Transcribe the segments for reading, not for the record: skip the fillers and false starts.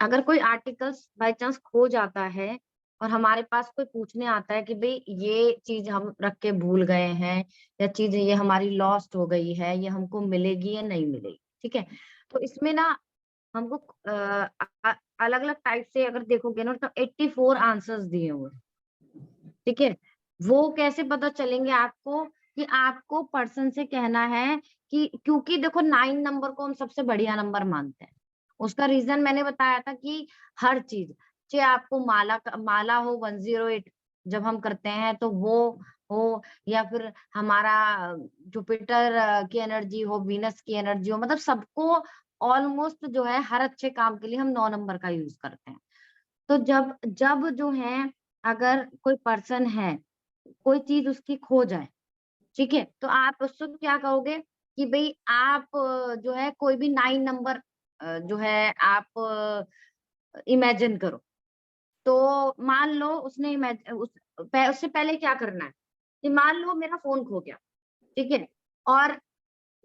अगर कोई articles by chance खो जाता है और हमारे पास कोई पूछने आता है कि भाई ये चीज हम रख के भूल गए हैं, या चीज ये हमारी लॉस्ट हो गई है, ये हमको मिलेगी या नहीं मिलेगी, ठीक है। तो इसमें ना हमको अलग अलग टाइप से अगर देखोगे ना तो 84 आंसर्स दिए हुए हैं, ठीक है। वो कैसे पता चलेंगे आपको, कि आपको पर्सन से कहना है कि, क्योंकि देखो 9 नंबर को हम सबसे बढ़िया नंबर मानते हैं। उसका रीजन मैंने बताया था कि हर चीज, चाहे आपको माला हो 108 जब हम करते हैं तो वो हो, या फिर हमारा जुपिटर की एनर्जी हो, वीनस की एनर्जी हो, मतलब सबको ऑलमोस्ट जो है हर अच्छे काम के लिए हम 9 नंबर का यूज करते हैं। तो जब जब जो है अगर कोई पर्सन है, कोई चीज उसकी खो जाए, ठीक है, तो आप उसको क्या कहोगे कि भाई आप जो है कोई भी 9 नंबर जो है आप इमेजिन करो। तो मान लो उससे पहले क्या करना है कि मान लो मेरा फोन खो गया, ठीक है, और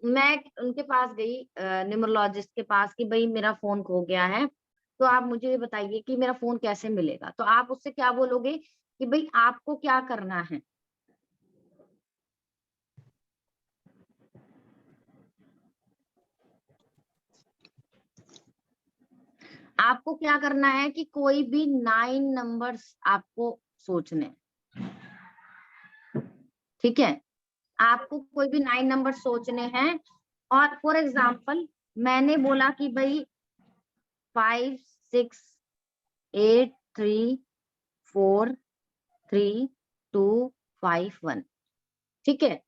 मैं उनके पास गई न्यूमरोलॉजिस्ट के पास कि भाई मेरा फोन खो गया है, तो आप मुझे ये बताइए कि मेरा फोन कैसे मिलेगा। तो आप उससे क्या बोलोगे कि भाई आपको क्या करना है। आपको क्या करना है कि कोई भी 9 नंबर्स आपको सोचने हैं, ठीक है। आपको कोई भी 9 नंबर सोचने हैं, और फॉर एग्जाम्पल मैंने बोला कि भाई 5 6 8 3 4 3 2 5 1, ठीक है।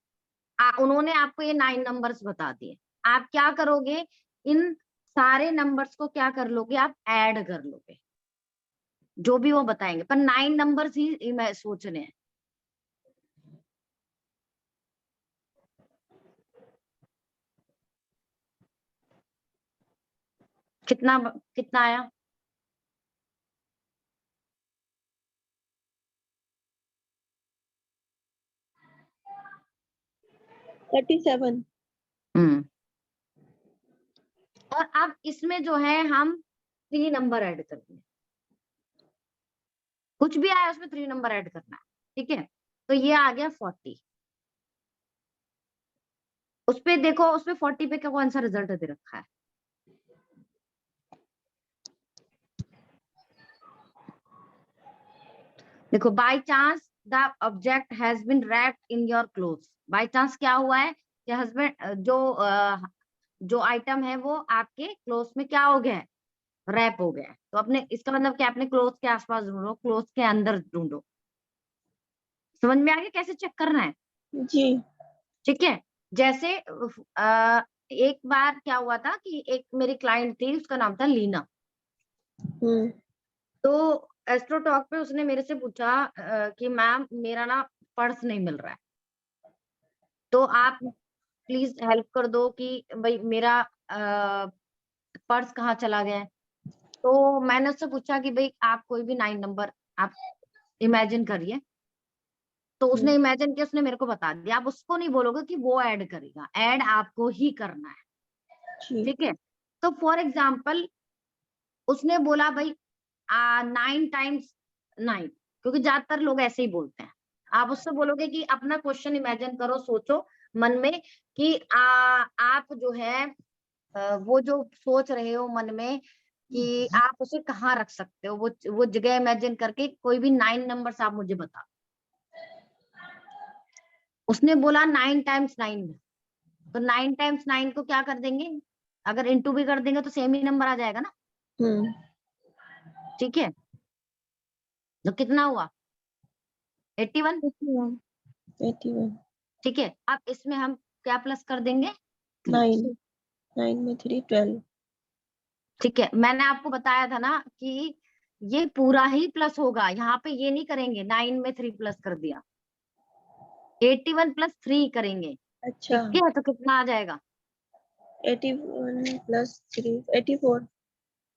उन्होंने आपको ये 9 नंबर्स बता दिए। आप क्या करोगे, इन सारे नंबर्स को क्या कर लोगे, आप ऐड कर लोगे, जो भी वो बताएंगे, पर 9 नंबर्स ही मैं सोचने हैं। कितना कितना आया? 37। और अब इसमें जो है हम 3 नंबर ऐड कर देंगे, कुछ भी आया उसमें 3 नंबर ऐड करना है, ठीक है। तो ये आ गया 40। उस पे देखो, उस पे 40 पे कौन सा रिजल्ट दे रखा है। देखो, by chance the object has been wrapped in your clothes. By chance क्या हुआ है कि हस्बैंड जो आइटम है वो आपके क्लोथ्स में क्या हो गया है, रैप हो गया है। तो अपने, इसका मतलब क्या, अपने क्लोथ के आसपास ढूंढो, क्लोथ के अंदर ढूंढो। समझ में आ गया कैसे चेक करना है? जी। ठीक है। जैसे एक बार क्या हुआ था कि एक मेरी क्लाइंट थी, उसका नाम था लीना। तो एस्ट्रोटॉक पे उसने मेरे से पूछा कि मैम मेरा ना पर्स नहीं मिल रहा है, तो आप प्लीज हेल्प कर दो कि भाई मेरा पर्स कहाँ चला गया है। तो मैंने उससे पूछा कि भाई आप कोई भी 9 नंबर आप इमेजिन करिए। तो उसने इमेजिन किया, उसने मेरे को बता दिया। आप उसको नहीं बोलोगे कि वो ऐड करेगा, ऐड आपको ही करना है, ठीक है। तो फॉर एग्जाम्पल उसने बोला भाई 9 टाइम्स 9, क्योंकि ज्यादातर लोग ऐसे ही बोलते हैं। आप उससे बोलोगे कि अपना क्वेश्चन इमेजिन करो, सोचो मन में कि आप जो है वो जो सोच रहे हो मन में कि आप उसे कहाँ रख सकते हो, वो जगह इमेजिन करके कोई भी 9 नंबर्स आप मुझे बता। उसने बोला 9 टाइम्स 9, तो 9 टाइम्स 9 को क्या कर देंगे, अगर इंटू भी कर देंगे तो सेम ही नंबर आ जाएगा ना, ठीक है। तो कितना हुआ, 81। 81। ठीक है। अब इसमें हम क्या प्लस कर देंगे, 9 में 3 12। ठीक है। मैंने आपको बताया था ना कि ये पूरा ही प्लस होगा, यहाँ पे ये नहीं करेंगे 9 में 3 प्लस कर दिया, 81 प्लस 3 करेंगे, अच्छा। ठीक है। तो कितना आ जाएगा, 81 प्लस 3 84।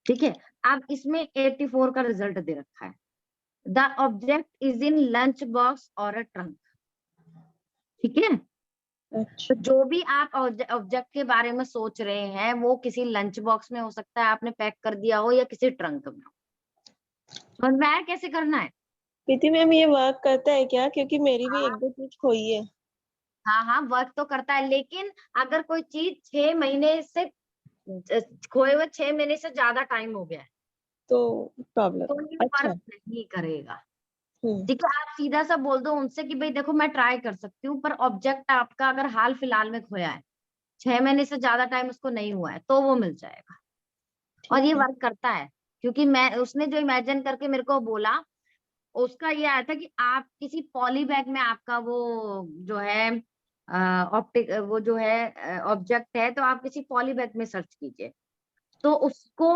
ठीक है। अब इसमें 84 का रिजल्ट दे रखा है। The object is in lunch box और अ ट्रंक, ठीक है। अच्छा तो जो भी आप ऑब्जेक्ट के बारे में सोच रहे हैं वो किसी लंच बॉक्स में हो सकता है, आपने पैक कर दिया हो, या किसी ट्रंक में हो। समझ में आया कैसे करना है? प्रीति मैम, ये वर्क करता है क्या? क्योंकि मेरी भी हाँ, एक दो चीज खोई है। हाँ, हाँ, वर्क तो करता है, लेकिन अगर कोई चीज 6 महीने से खोए हुए 6 महीने से ज्यादा टाइम हो गया है तो प्रॉब्लम। तो ये अच्छा। वर्क नहीं करेगा। हम्म। ठीक है, आप सीधा सा बोल दो उनसे कि भाई देखो मैं ट्राई कर सकती हूँ, पर ऑब्जेक्ट आपका अगर हाल फिलहाल में खोया है, 6 महीने से ज्यादा टाइम उसको नहीं हुआ है, तो वो मिल जाएगा। और ठीक ये है। वर्क करता है, क्योंकि मैं उसने जो इमेजिन करके मेरे को बोला, उसका ये आया था कि आप किसी पॉली बैग में आपका वो जो है ऑप्टिक वो जो है ऑब्जेक्ट है, तो आप किसी पॉली बैग में सर्च कीजिए। तो उसको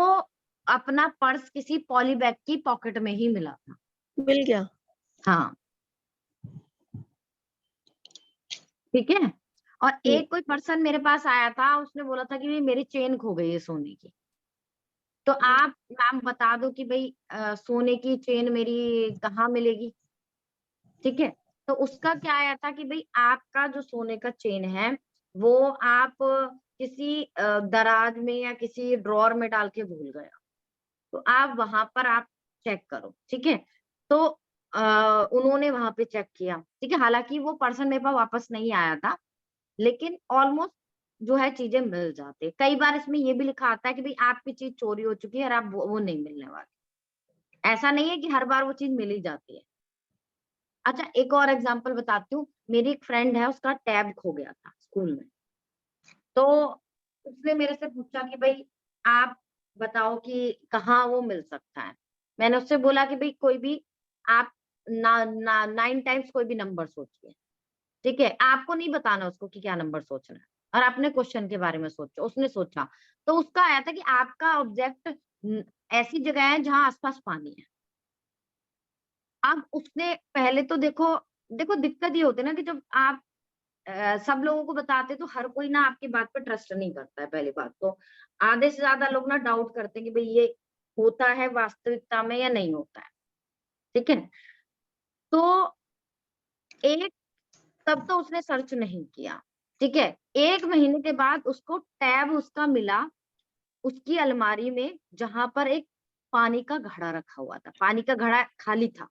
अपना पर्स किसी पॉली बैग की पॉकेट में ही मिला था। मिल गया। हाँ, ठीक है। और हम्म। एक कोई पर्सन मेरे पास आया था, उसने बोला था कि भाई मेरी चेन खो गई है सोने की। तो आप मैम बता दो कि भाई सोने की चेन मेरी कहाँ मिलेगी। ठीक है, तो उसका क्या आया था कि भाई आपका जो सोने का चेन है वो आप किसी दराज में या किसी ड्रॉर में डाल के भूल गए, तो आप वहां पर आप चेक करो। ठीक है, तो उन्होंने वहां पे चेक किया। ठीक है, हालांकि वो पर्सन मेरे पास वापस नहीं आया था, लेकिन ऑलमोस्ट जो है चीजें मिल जाती है। कई बार इसमें ये भी लिखा आता है कि भाई आपकी चीज चोरी हो चुकी है और आप वो नहीं मिलने वाली। ऐसा नहीं है कि हर बार वो चीज मिल ही जाती है। अच्छा, एक और एग्जांपल बताती हूँ। मेरी एक फ्रेंड है, उसका टैब खो गया था स्कूल में। तो उसने मेरे से पूछा कि भाई आप बताओ कि कहाँ वो मिल सकता है। मैंने उससे बोला कि भाई कोई भी आप 9 टाइम्स कोई भी नंबर सोचिए। ठीक है, आपको नहीं बताना उसको कि क्या नंबर सोचना है, और अपने क्वेश्चन के बारे में सोचो। उसने सोचा, तो उसका आया था कि आपका ऑब्जेक्ट ऐसी जगह है जहां आसपास पानी है। अब उसने पहले तो देखो देखो दिक्कत ये होती है ना कि जब आप सब लोगों को बताते तो हर कोई ना आपकी बात पे ट्रस्ट नहीं करता है। पहली बात तो आधे से ज्यादा लोग ना डाउट करते हैं कि भाई ये होता है वास्तविकता में या नहीं होता है। ठीक है, तो एक तब तो उसने सर्च नहीं किया। ठीक है, 1 महीने के बाद उसको टैब उसका मिला उसकी अलमारी में, जहां पर एक पानी का घड़ा रखा हुआ था। पानी का घड़ा खाली था।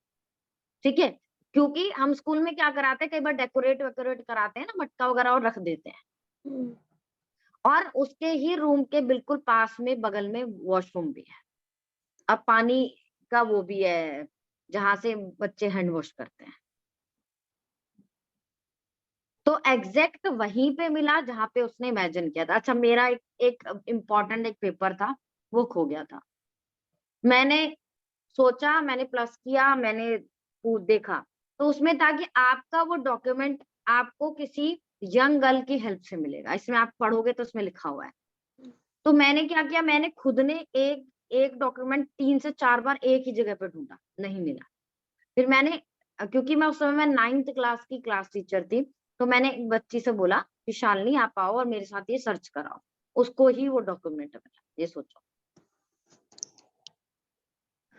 ठीक है, क्योंकि हम स्कूल में क्या कराते हैं, कई बार डेकोरेट वेकोरेट कराते हैं ना, मटका वगैरह और रख देते हैं। हम्म। और उसके ही रूम के बिल्कुल पास में बगल में वॉशरूम भी है। अब पानी का वो भी है जहां से बच्चे हैंड वॉश करते हैं। तो एग्जैक्ट वहीं पे मिला जहां पे उसने इमेजिन किया था। अच्छा, मेरा एक इम्पोर्टेंट एक पेपर था, वो खो गया था। मैंने सोचा, मैंने प्लस किया, मैंने देखा, तो उसमें था कि आपका वो डॉक्यूमेंट आपको किसी यंग गर्ल की हेल्प से मिलेगा। इसमें आप पढ़ोगे तो उसमें लिखा हुआ है। तो मैंने क्या किया, मैंने खुद ने एक एक डॉक्यूमेंट 3 से 4 बार एक ही जगह पे ढूंढा, नहीं मिला। फिर मैंने क्योंकि मैं उस समय मैं 9th क्लास की क्लास टीचर थी, तो मैंने एक बच्ची से बोला कि शालिनी आप आओ और मेरे साथ ये सर्च कराओ। उसको ही वो डॉक्यूमेंट मिला, ये सोचो।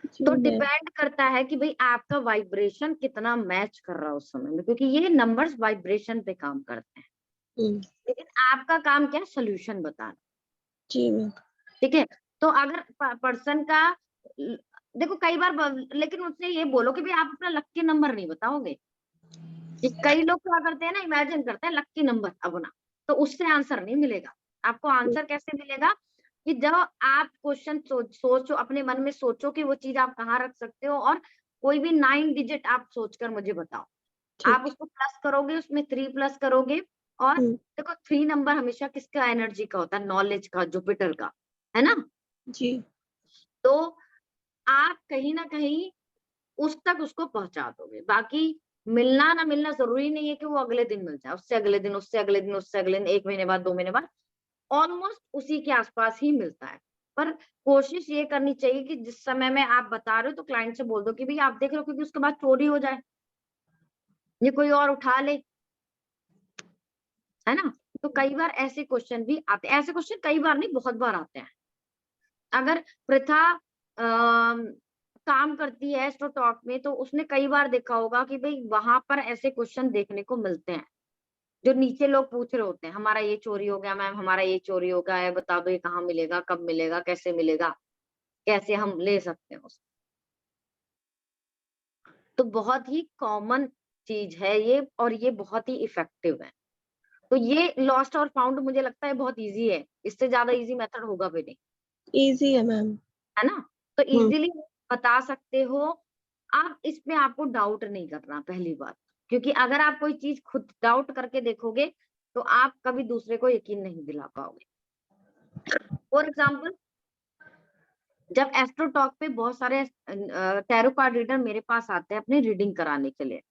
जी तो मैम। डिपेंड करता है कि भाई आपका वाइब्रेशन कितना मैच कर रहा है उस समय में, क्योंकि ये नंबर्स वाइब्रेशन पे काम करते हैं। हम्म। लेकिन आपका काम क्या है, सोल्यूशन बताना। जी मैम। ठीक है, तो अगर पर्सन का ल- देखो कई बार लेकिन उसने ये बोलो कि भाई आप अपना लक्की नंबर नहीं बताओगे। कि कई लोग क्या करते हैं ना, इमेजिन करते हैं लक्की नंबर अपना, तो उससे आंसर नहीं मिलेगा। आपको आंसर कैसे मिलेगा कि जब आप क्वेश्चन सोचो, अपने मन में सोचो कि वो चीज आप कहाँ रख सकते हो, और कोई भी 9 डिजिट आप सोचकर मुझे बताओ। आप ठीक। उसको प्लस करोगे, उसमें 3 प्लस करोगे। और हम्म। देखो 3 नंबर हमेशा किसका एनर्जी का होता है, नॉलेज का, जुपिटर का, है ना। जी। तो आप कहीं ना कहीं उस तक उसको पहुंचा दोगे। बाकी मिलना ना मिलना जरूरी नहीं है कि वो अगले दिन मिल जाए, उससे अगले दिन, उससे अगले दिन, उससे अगले दिन, 1 महीने बाद, 2 महीने बाद, ऑलमोस्ट उसी के आसपास ही मिलता है। पर कोशिश ये करनी चाहिए कि जिस समय में आप बता रहे हो तो क्लाइंट से बोल दो कि भाई आप देख रहे हो, क्योंकि उसके बाद चोरी हो जाए, ये कोई और उठा ले, है ना। तो कई बार ऐसे क्वेश्चन भी आते हैं। ऐसे क्वेश्चन कई बार नहीं, बहुत बार आते हैं। अगर प्रथा काम करती है एस्ट्रोटॉक में, तो उसने कई बार देखा होगा कि भाई वहां पर ऐसे क्वेश्चन देखने को मिलते हैं। जो नीचे लोग पूछ रहे होते हैं, हमारा ये चोरी हो गया मैम, हमारा ये चोरी हो गया है, बता दो ये कहाँ मिलेगा, कब मिलेगा, कैसे मिलेगा, कैसे हम ले सकते हैं उसको। तो बहुत ही कॉमन चीज है ये, और ये बहुत ही इफेक्टिव है। तो ये लॉस्ट और फाउंड मुझे लगता है बहुत इजी है, इससे ज्यादा इजी मेथड होगा भी नहीं, इजी है मैम। है ना? तो हम्म। इजीली बता सकते हो आप, इसमें आपको डाउट नहीं करना पहली बात, क्योंकि अगर आप कोई चीज खुद डाउट करके देखोगे तो आप कभी दूसरे को यकीन नहीं दिला पाओगे। फॉर एग्जाम्पल, जब एस्ट्रो टॉक पे बहुत सारे टैरो कार्ड रीडर मेरे पास आते हैं अपनी रीडिंग कराने के लिए,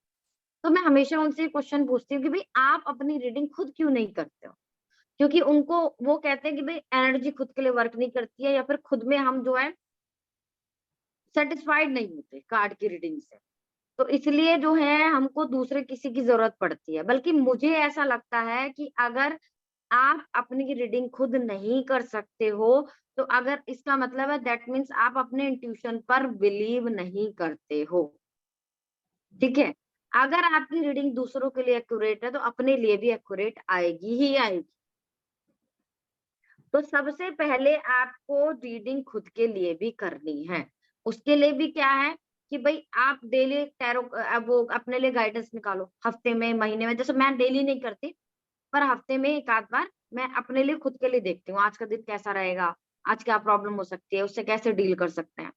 तो मैं हमेशा उनसे क्वेश्चन पूछती हूँ कि भाई आप अपनी रीडिंग खुद क्यों नहीं करते हो? क्योंकि उनको वो कहते हैं कि भाई एनर्जी खुद के लिए वर्क नहीं करती है, या फिर खुद में हम जो है सेटिस्फाइड नहीं होते कार्ड की रीडिंग से। तो इसलिए जो है हमको दूसरे किसी की जरूरत पड़ती है। बल्कि मुझे ऐसा लगता है कि अगर आप अपनी रीडिंग खुद नहीं कर सकते हो, तो अगर इसका मतलब है दैट मीन्स आप अपने इंट्यूशन पर बिलीव नहीं करते हो। ठीक है? अगर आपकी रीडिंग दूसरों के लिए एक्यूरेट है तो अपने लिए भी एक्यूरेट आएगी ही आएगी। तो सबसे पहले आपको रीडिंग खुद के लिए भी करनी है। उसके लिए भी क्या है कि भाई आप डेली टैरो वो अपने लिए गाइडेंस निकालो, हफ्ते में, महीने में। जैसे मैं डेली नहीं करती, पर हफ्ते में एक आध बार मैं अपने लिए खुद के लिए देखती हूँ, आज का दिन कैसा रहेगा, आज क्या प्रॉब्लम हो सकती है, उससे कैसे डील कर सकते हैं।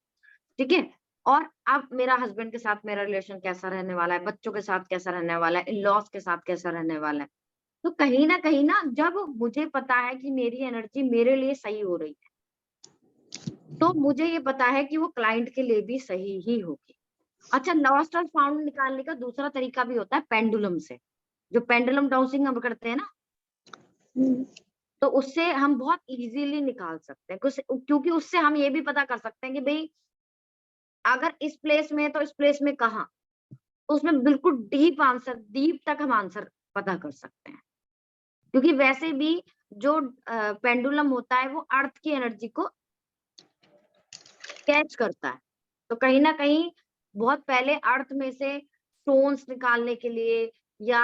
ठीक है? और अब मेरा हस्बैंड के साथ मेरा रिलेशन कैसा रहने वाला है, बच्चों के साथ कैसा रहने वाला है, इन लॉज के साथ कैसा रहने वाला है। तो कहीं ना जब मुझे पता है कि मेरी एनर्जी मेरे लिए सही हो रही है, तो मुझे ये पता है कि वो क्लाइंट के लिए भी सही ही होगी। अच्छा, लॉस्ट और फाउंड निकालने का दूसरा तरीका भी होता है पेंडुलम से। जो पेंडुलम डाउसिंग हम करते हैं ना, हम्म। तो उससे हम बहुत इजीली निकाल सकते हैं, क्योंकि उससे हम ये भी पता कर सकते हैं कि भाई अगर इस प्लेस में है तो इस प्लेस में कहाँ। तो उसमें बिल्कुल डीप आंसर, डीप तक हम आंसर पता कर सकते हैं। क्योंकि वैसे भी जो पेंडुलम होता है वो अर्थ की एनर्जी को कैच करता है। तो कहीं ना कहीं बहुत पहले अर्थ में से स्टोन्स निकालने के लिए या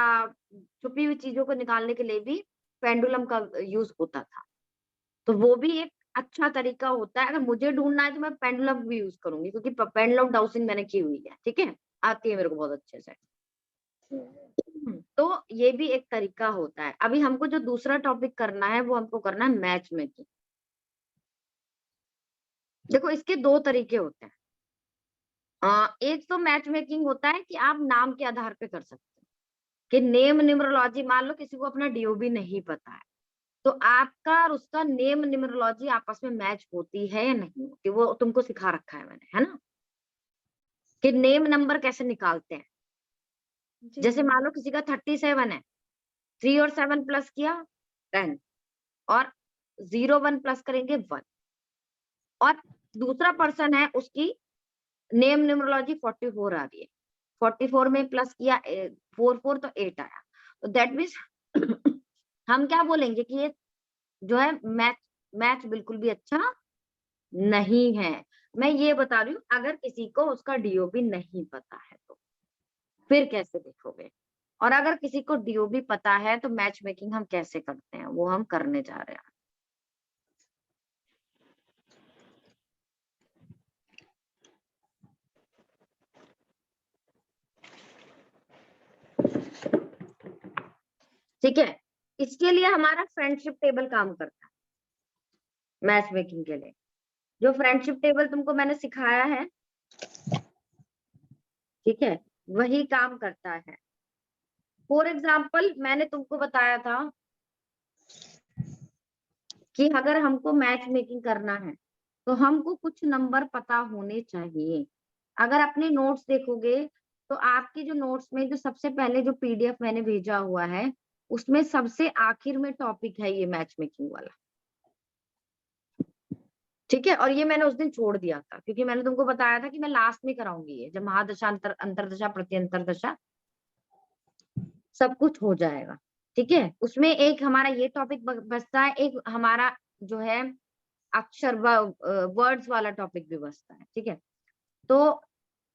छुपी हुई चीजों को निकालने के लिए भी पेंडुलम का यूज होता था। तो वो भी एक अच्छा तरीका होता है। अगर मुझे ढूंढना है तो मैं पेंडुलम भी यूज करूंगी, क्योंकि पेंडुलम डाउसिंग मैंने की हुई है। ठीक है? आती है मेरे को बहुत अच्छे से। तो ये भी एक तरीका होता है। अभी हमको जो दूसरा टॉपिक करना है वो हमको करना है मैच मेकिंग। देखो, इसके दो तरीके होते हैं। एक तो मैच मेकिंग होता है कि आप नाम के आधार पे कर सकते हो, कि नेम न्यूमरोलॉजी, मान लो किसी को अपना डीओबी नहीं पता है, तो आपका और उसका नेम न्यूमरोलॉजी आपस में मैच होती है या नहीं होती, वो तुमको सिखा रखा है मैंने, है ना? कि नेम नंबर कैसे निकालते हैं। जी जैसे मैम। मान लो किसी का 37 है, 3 और 7 प्लस किया 10, और 0 1 प्लस करेंगे 1। और दूसरा पर्सन है, उसकी नेम न्यूमरोलॉजी 44 आ रही है, 44 में प्लस किया 4 तो 8 आया। तो दैट मीन्स हम क्या बोलेंगे कि ये जो है मैच, मैच बिल्कुल भी अच्छा नहीं है। मैं ये बता रही हूँ, अगर किसी को उसका डीओबी नहीं पता है तो फिर कैसे देखोगे। और अगर किसी को डीओबी पता है तो मैच मेकिंग हम कैसे करते हैं वो हम करने जा रहे हैं। ठीक है? इसके लिए हमारा फ्रेंडशिप टेबल काम करता है, मैच मेकिंग के लिए। जो फ्रेंडशिप टेबल तुमको मैंने सिखाया है, ठीक है, वही काम करता है। फॉर एग्जाम्पल, मैंने तुमको बताया था कि अगर हमको मैच मेकिंग करना है तो हमको कुछ नंबर पता होने चाहिए। अगर अपने नोट्स देखोगे तो आपके जो नोट्स में जो सबसे पहले जो पीडीएफ मैंने भेजा हुआ है, उसमें सबसे आखिर में टॉपिक है ये मैच मेकिंग वाला। ठीक है? और ये मैंने उस दिन छोड़ दिया था, क्योंकि मैंने तुमको बताया था कि मैं लास्ट में कराऊंगी ये, जब महादशा अंतरदशा प्रत्यंतर दशा सब कुछ हो जाएगा। ठीक है? उसमें एक हमारा ये टॉपिक बचता है, एक हमारा जो है अक्षर वर्ड्स वाला टॉपिक भी बचता है। ठीक है? तो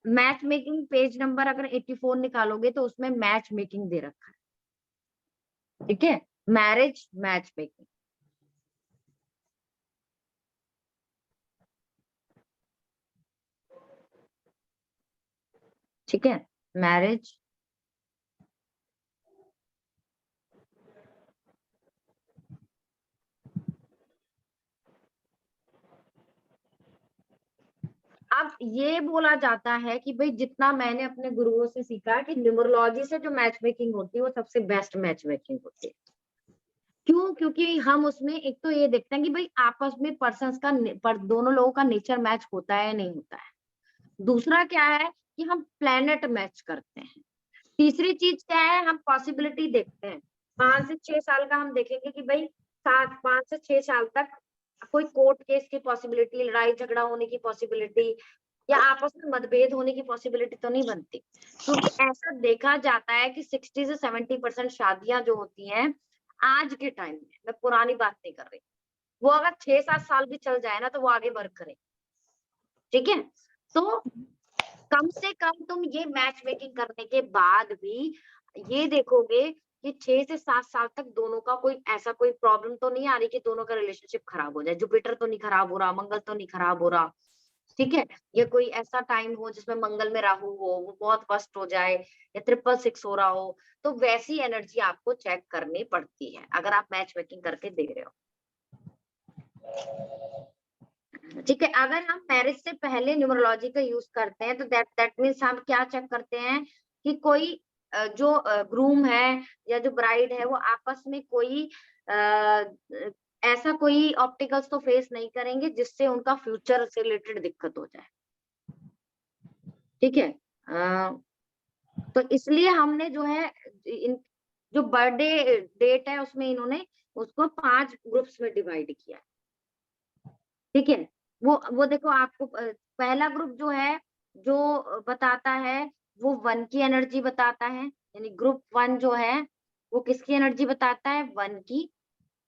मैच मेकिंग पेज नंबर अगर 84 निकालोगे तो उसमें मैच मेकिंग दे रखा है। ठीक है, मैरिज मैच मेकिंग। ठीक है, मैरिज अब ये बोला जाता है कि भाई जितना मैंने अपने गुरुओं से सीखा कि न्यूमरोलॉजी से जो मैच मेकिंग होती है वो सबसे बेस्ट मैच मेकिंग होती है। क्यों? क्योंकि हम उसमें एक तो ये देखते हैं कि भाई आपस में पर्सन्स का पर दोनों लोगों का नेचर मैच होता है या नहीं होता है। दूसरा क्या है कि हम प्लेनेट मैच करते हैं। तीसरी चीज क्या है, हम पॉसिबिलिटी देखते हैं। 5 से 6 साल का हम देखेंगे कि भाई 5 से 6 साल तक कोई कोर्ट केस की पॉसिबिलिटी, लड़ाई झगड़ा होने की पॉसिबिलिटी या आपस में मतभेद होने की पॉसिबिलिटी तो नहीं बनती। क्योंकि ऐसा देखा जाता है कि 60 से 70% शादियां जो होती हैं आज के टाइम में, मैं पुरानी बात नहीं कर रही, वो अगर 6-7 साल भी चल जाए ना तो वो आगे वर्क करे। ठीक है, तो कम से कम तुम ये मैच मेकिंग करने के बाद भी ये देखोगे कि 6 से 7 साल तक दोनों का कोई ऐसा कोई प्रॉब्लम तो नहीं आ रही कि दोनों का रिलेशनशिप खराब हो जाए। जुपिटर तो नहीं खराब हो रहा, मंगल तो नहीं खराब हो रहा। ठीक है, ये कोई ऐसा टाइम हो जिसमें मंगल में राहु हो, वो बहुत फर्स्ट हो जाए या 666 हो रहा हो, तो वैसी एनर्जी आपको चेक करनी पड़ती है अगर आप मैच मेकिंग करके दे रहे हो। ठीक है, अगर हम मैरिज से पहले न्यूमरोलॉजी का यूज करते हैं तो दैट मीन्स हम क्या चेक करते हैं कि कोई जो ग्रूम है या जो ब्राइड है वो आपस में कोई ऐसा कोई ऑब्स्टिकल्स तो फेस नहीं करेंगे जिससे उनका फ्यूचर से रिलेटेड दिक्कत हो जाए। ठीक है, तो इसलिए हमने जो है जो बर्थडे डेट है उसमें इन्होंने उसको 5 ग्रुप्स में डिवाइड किया। ठीक है, वो देखो आपको पहला ग्रुप जो है जो बताता है वो 1 की एनर्जी बताता है, यानी ग्रुप 1 जो है वो किसकी एनर्जी बताता है, 1 की।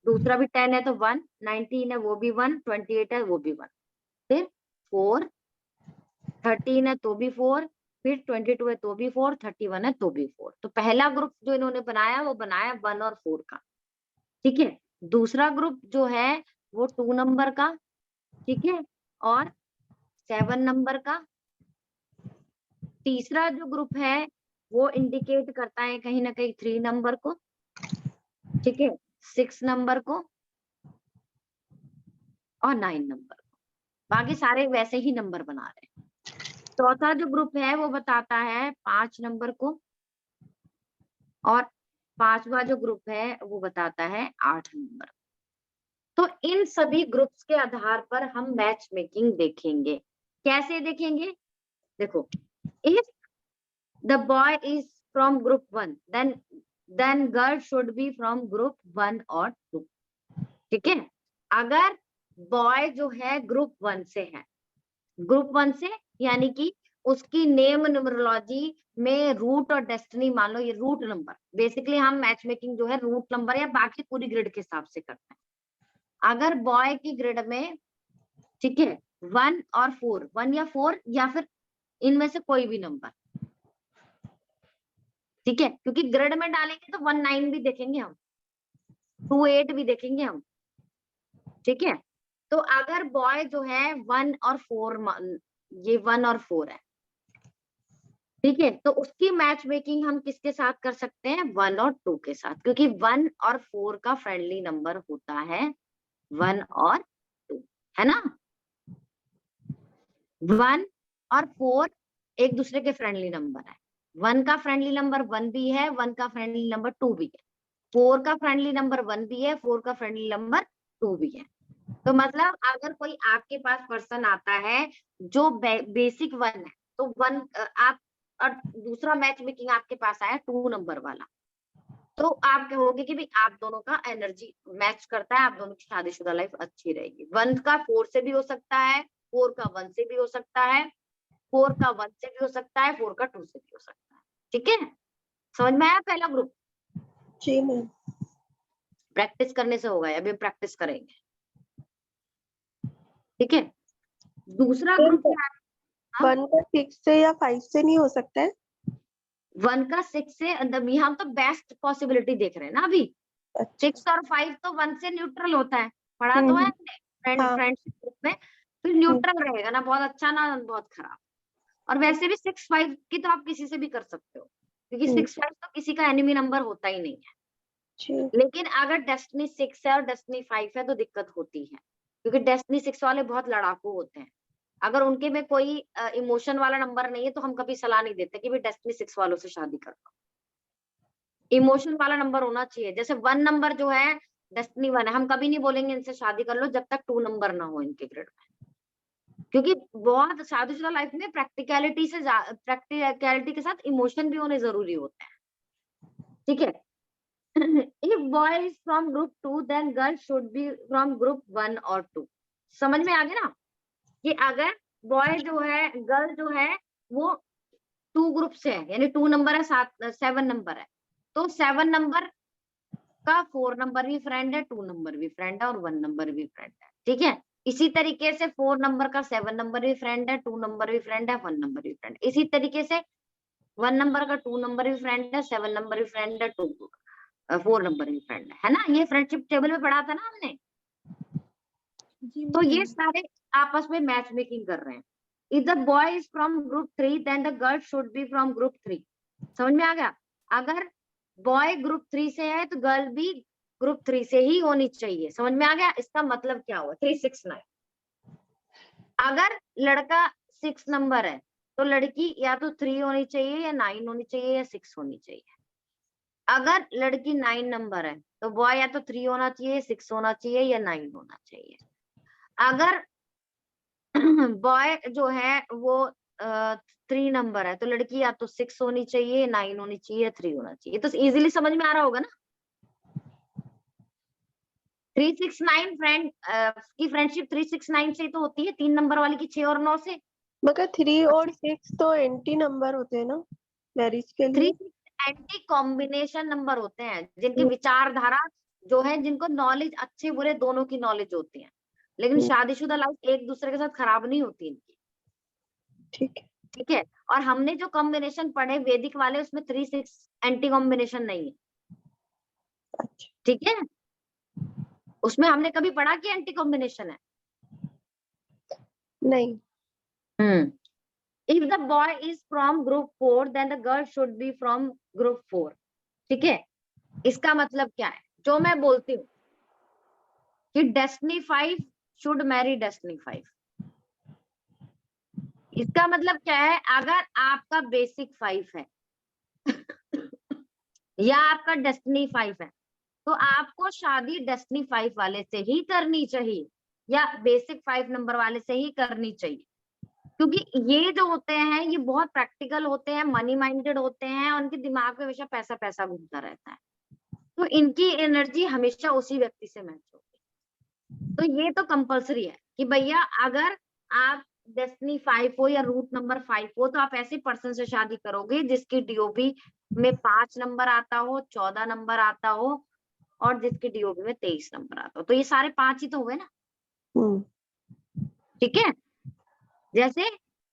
दूसरा भी 10 है तो 1, 19 है वो भी 1, 28 है वो भी 1, फिर 4, 13 है तो भी 4, फिर 22 है तो भी 4, 31 है तो भी 4। तो पहला ग्रुप जो इन्होंने बनाया वो बनाया 1 और 4 का। ठीक है, दूसरा ग्रुप जो है वो 2 नंबर का, ठीक है, और 7 नंबर का। तीसरा जो ग्रुप है वो इंडिकेट करता है कहीं ना कहीं 3 नंबर को, ठीक है, 6 नंबर को और 9 नंबर को। बाकी सारे वैसे ही नंबर बना रहे हैं। चौथा जो ग्रुप है वो बताता है 5 नंबर को और 5वां जो ग्रुप है वो बताता है 8 नंबर। तो इन सभी ग्रुप्स के आधार पर हम मैच मेकिंग देखेंगे। कैसे देखेंगे? देखो, if the boy is from group 1 then girl should be from group 1 or 2। ठीक है, अगर बॉय जो है ग्रुप 1 से है, ग्रुप 1 से यानी कि उसकी नेम न्यूमरोलॉजी में रूट और डेस्टिनी मान लो, ये रूट नंबर, बेसिकली हम मैच मेकिंग जो है रूट नंबर या बाकी पूरी ग्रिड के हिसाब से करते हैं। अगर बॉय की ग्रिड में, ठीक है, 1 और 4, 1 या 4 या फिर इनमें से कोई भी नंबर, ठीक है, क्योंकि ग्रिड में डालेंगे तो 19 भी देखेंगे हम, 28 भी देखेंगे हम। ठीक है, तो अगर बॉय जो है 1 और 4, ये 1 और 4 है, ठीक है, तो उसकी मैच मेकिंग हम किसके साथ कर सकते हैं, 1 और 2 के साथ, क्योंकि 1 और 4 का फ्रेंडली नंबर होता है 1 और 2, है ना। 1 और 4 एक दूसरे के फ्रेंडली नंबर है। 1 का फ्रेंडली नंबर 1 भी है, 1 का फ्रेंडली नंबर 2 भी है, 4 का फ्रेंडली नंबर 1 भी है, 4 का फ्रेंडली नंबर 2 भी है। तो मतलब अगर कोई आपके पास पर्सन आता है जो बेसिक 1 है, तो 1 आप, और दूसरा मैच मेकिंग आपके पास आया 2 नंबर वाला, तो आप कहोगे कि भाई आप दोनों का एनर्जी मैच करता है, आप दोनों की शादीशुदा लाइफ अच्छी रहेगी। 1 का 4 से भी हो सकता है, 4 का 1 से भी हो सकता है, 4 का 1 से भी हो सकता है, 4 का 2 से भी हो सकता है। ठीक है, समझ में आया पहला ग्रुप? जी मैम। प्रैक्टिस करने से होगा, अभी प्रैक्टिस करेंगे। ठीक है, दूसरा ग्रुप क्या है? हाँ? 1 का 6 से या 5 से नहीं हो सकता है? 1 का 6 से हम तो बेस्ट पॉसिबिलिटी देख रहे हैं ना अभी। अच्छा। 6 और 5 तो 1 से न्यूट्रल होता है, पढ़ा तो है हम्म। हमने हाँ। फ्रेंडशिप ग्रुप में। फिर हम्म। न्यूट्रल रहेगा ना, बहुत अच्छा ना बहुत खराब। और वैसे भी 6 5 की तो आप किसी से भी कर सकते हो, क्योंकि हम्म। 6 5 तो किसी का एनिमी नंबर होता ही नहीं है। जी। लेकिन अगर डेस्टिनी 6 है और डेस्टिनी 5 है तो दिक्कत होती है, क्योंकि डेस्टिनी 6 वाले बहुत लड़ाकू होते हैं। अगर उनके में कोई इमोशन वाला नंबर नहीं है तो हम कभी सलाह नहीं देते कि भाई डेस्टिनी 6 वालों से शादी कर लो। इमोशन वाला नंबर होना चाहिए। जैसे 1 नंबर जो है डेस्टिनी 1 है, हम कभी नहीं बोलेंगे इनसे शादी कर लो जब तक 2 नंबर ना हो इनके ग्रिड में, क्योंकि बहुत शादीशुदा लाइफ में प्रैक्टिकलिटी के साथ इमोशन भी होने जरूरी होते हैं। ठीक है। If boy is from group 2 then girl should be from group 1 or 2। समझ में आ गया ना, कि अगर बॉय जो है गर्ल जो है वो 2 ग्रुप से है, यानी 2 नंबर है, 7 नंबर है, तो 7 नंबर का 4 नंबर भी फ्रेंड है, 2 नंबर भी फ्रेंड है और 1 नंबर भी फ्रेंड है। ठीक है। इसी तरीके से 4 नंबर का 7 नंबर भी फ्रेंड है, 2 नंबर भी फ्रेंड है, 1 नंबर भी फ्रेंड है। इसी तरीके से 1 नंबर का 2 नंबर भी फ्रेंड है, 7 नंबर भी फ्रेंड है, 4 नंबर भी फ्रेंड है ना। ये फ्रेंडशिप टेबल में पढ़ा था ना हमने। जी तो ये मैम। सारे आपस में मैच मेकिंग कर रहे हैं। If the boy is from group 3 then the girl should be from group 3। समझ में आ गया। अगर बॉय ग्रुप 3 से है तो गर्ल भी ग्रुप 3 से ही होनी चाहिए। समझ में आ गया। इसका मतलब क्या हुआ 369। अगर लड़का 6 नंबर है तो लड़की या तो 3 होनी चाहिए या 9 होनी चाहिए या 6 होनी चाहिए। अगर लड़की 9 नंबर है तो बॉय या तो 3 होना चाहिए, 6 होना चाहिए या 9 होना चाहिए। अगर बॉय जो है वो 3 नंबर है तो लड़की या तो 6 होनी चाहिए, 9 होनी चाहिए या 3 होना चाहिए। तो इजीली समझ में आ रहा होगा ना। 369 की फ्रेंडशिप 369 से तो होती है, 3 नंबर वाली की 6 और 9 से। मगर 3 और 6 तो एंटी नंबर होते हैं ना मैरिज के 3 लिए। 6 एंटी कॉम्बिनेशन नंबर होते हैं, जिनके हम्म। विचारधारा जो है, जिनको नॉलेज अच्छे बुरे दोनों की नॉलेज होती है। लेकिन हम्म। शादीशुदा लाइफ एक दूसरे के साथ खराब नहीं होती इनकी। ठीक है। ठीक है। और हमने जो कॉम्बिनेशन पढ़े वैदिक वाले, उसमें 3 6 एंटी कॉम्बिनेशन नहीं है। अच्छा। ठीक है। उसमें हमने कभी पढ़ा कि एंटी कॉम्बिनेशन है। नहीं। If the boy is from group 4 then the girl should be from group 4। ठीक है। इसका मतलब क्या है, जो मैं बोलती हूँ कि डेस्टिनी 5 शुड मैरी डेस्टिनी 5। इसका मतलब क्या है, अगर आपका बेसिक 5 है या आपका डेस्टिनी 5 है तो आपको शादी डेस्टिनी 5 वाले से ही करनी चाहिए या बेसिक 5 नंबर वाले से ही करनी चाहिए। क्योंकि ये जो होते हैं ये बहुत प्रैक्टिकल होते हैं, मनी माइंडेड होते हैं, और उनके दिमाग में हमेशा पैसा पैसा घूमता रहता है। तो इनकी एनर्जी हमेशा उसी व्यक्ति से मैच होती है। तो ये तो कंपलसरी है कि भैया अगर आप डेस्टिनी 5 हो या रूट नंबर 5 हो तो आप ऐसे पर्सन से शादी करोगे जिसकी डीओबी में 5 नंबर आता हो, 14 नंबर आता हो और जिसकी डीओबी में 23 नंबर आता हो। तो ये सारे 5 ही तो हुए ना। हम्म। ठीक है। जैसे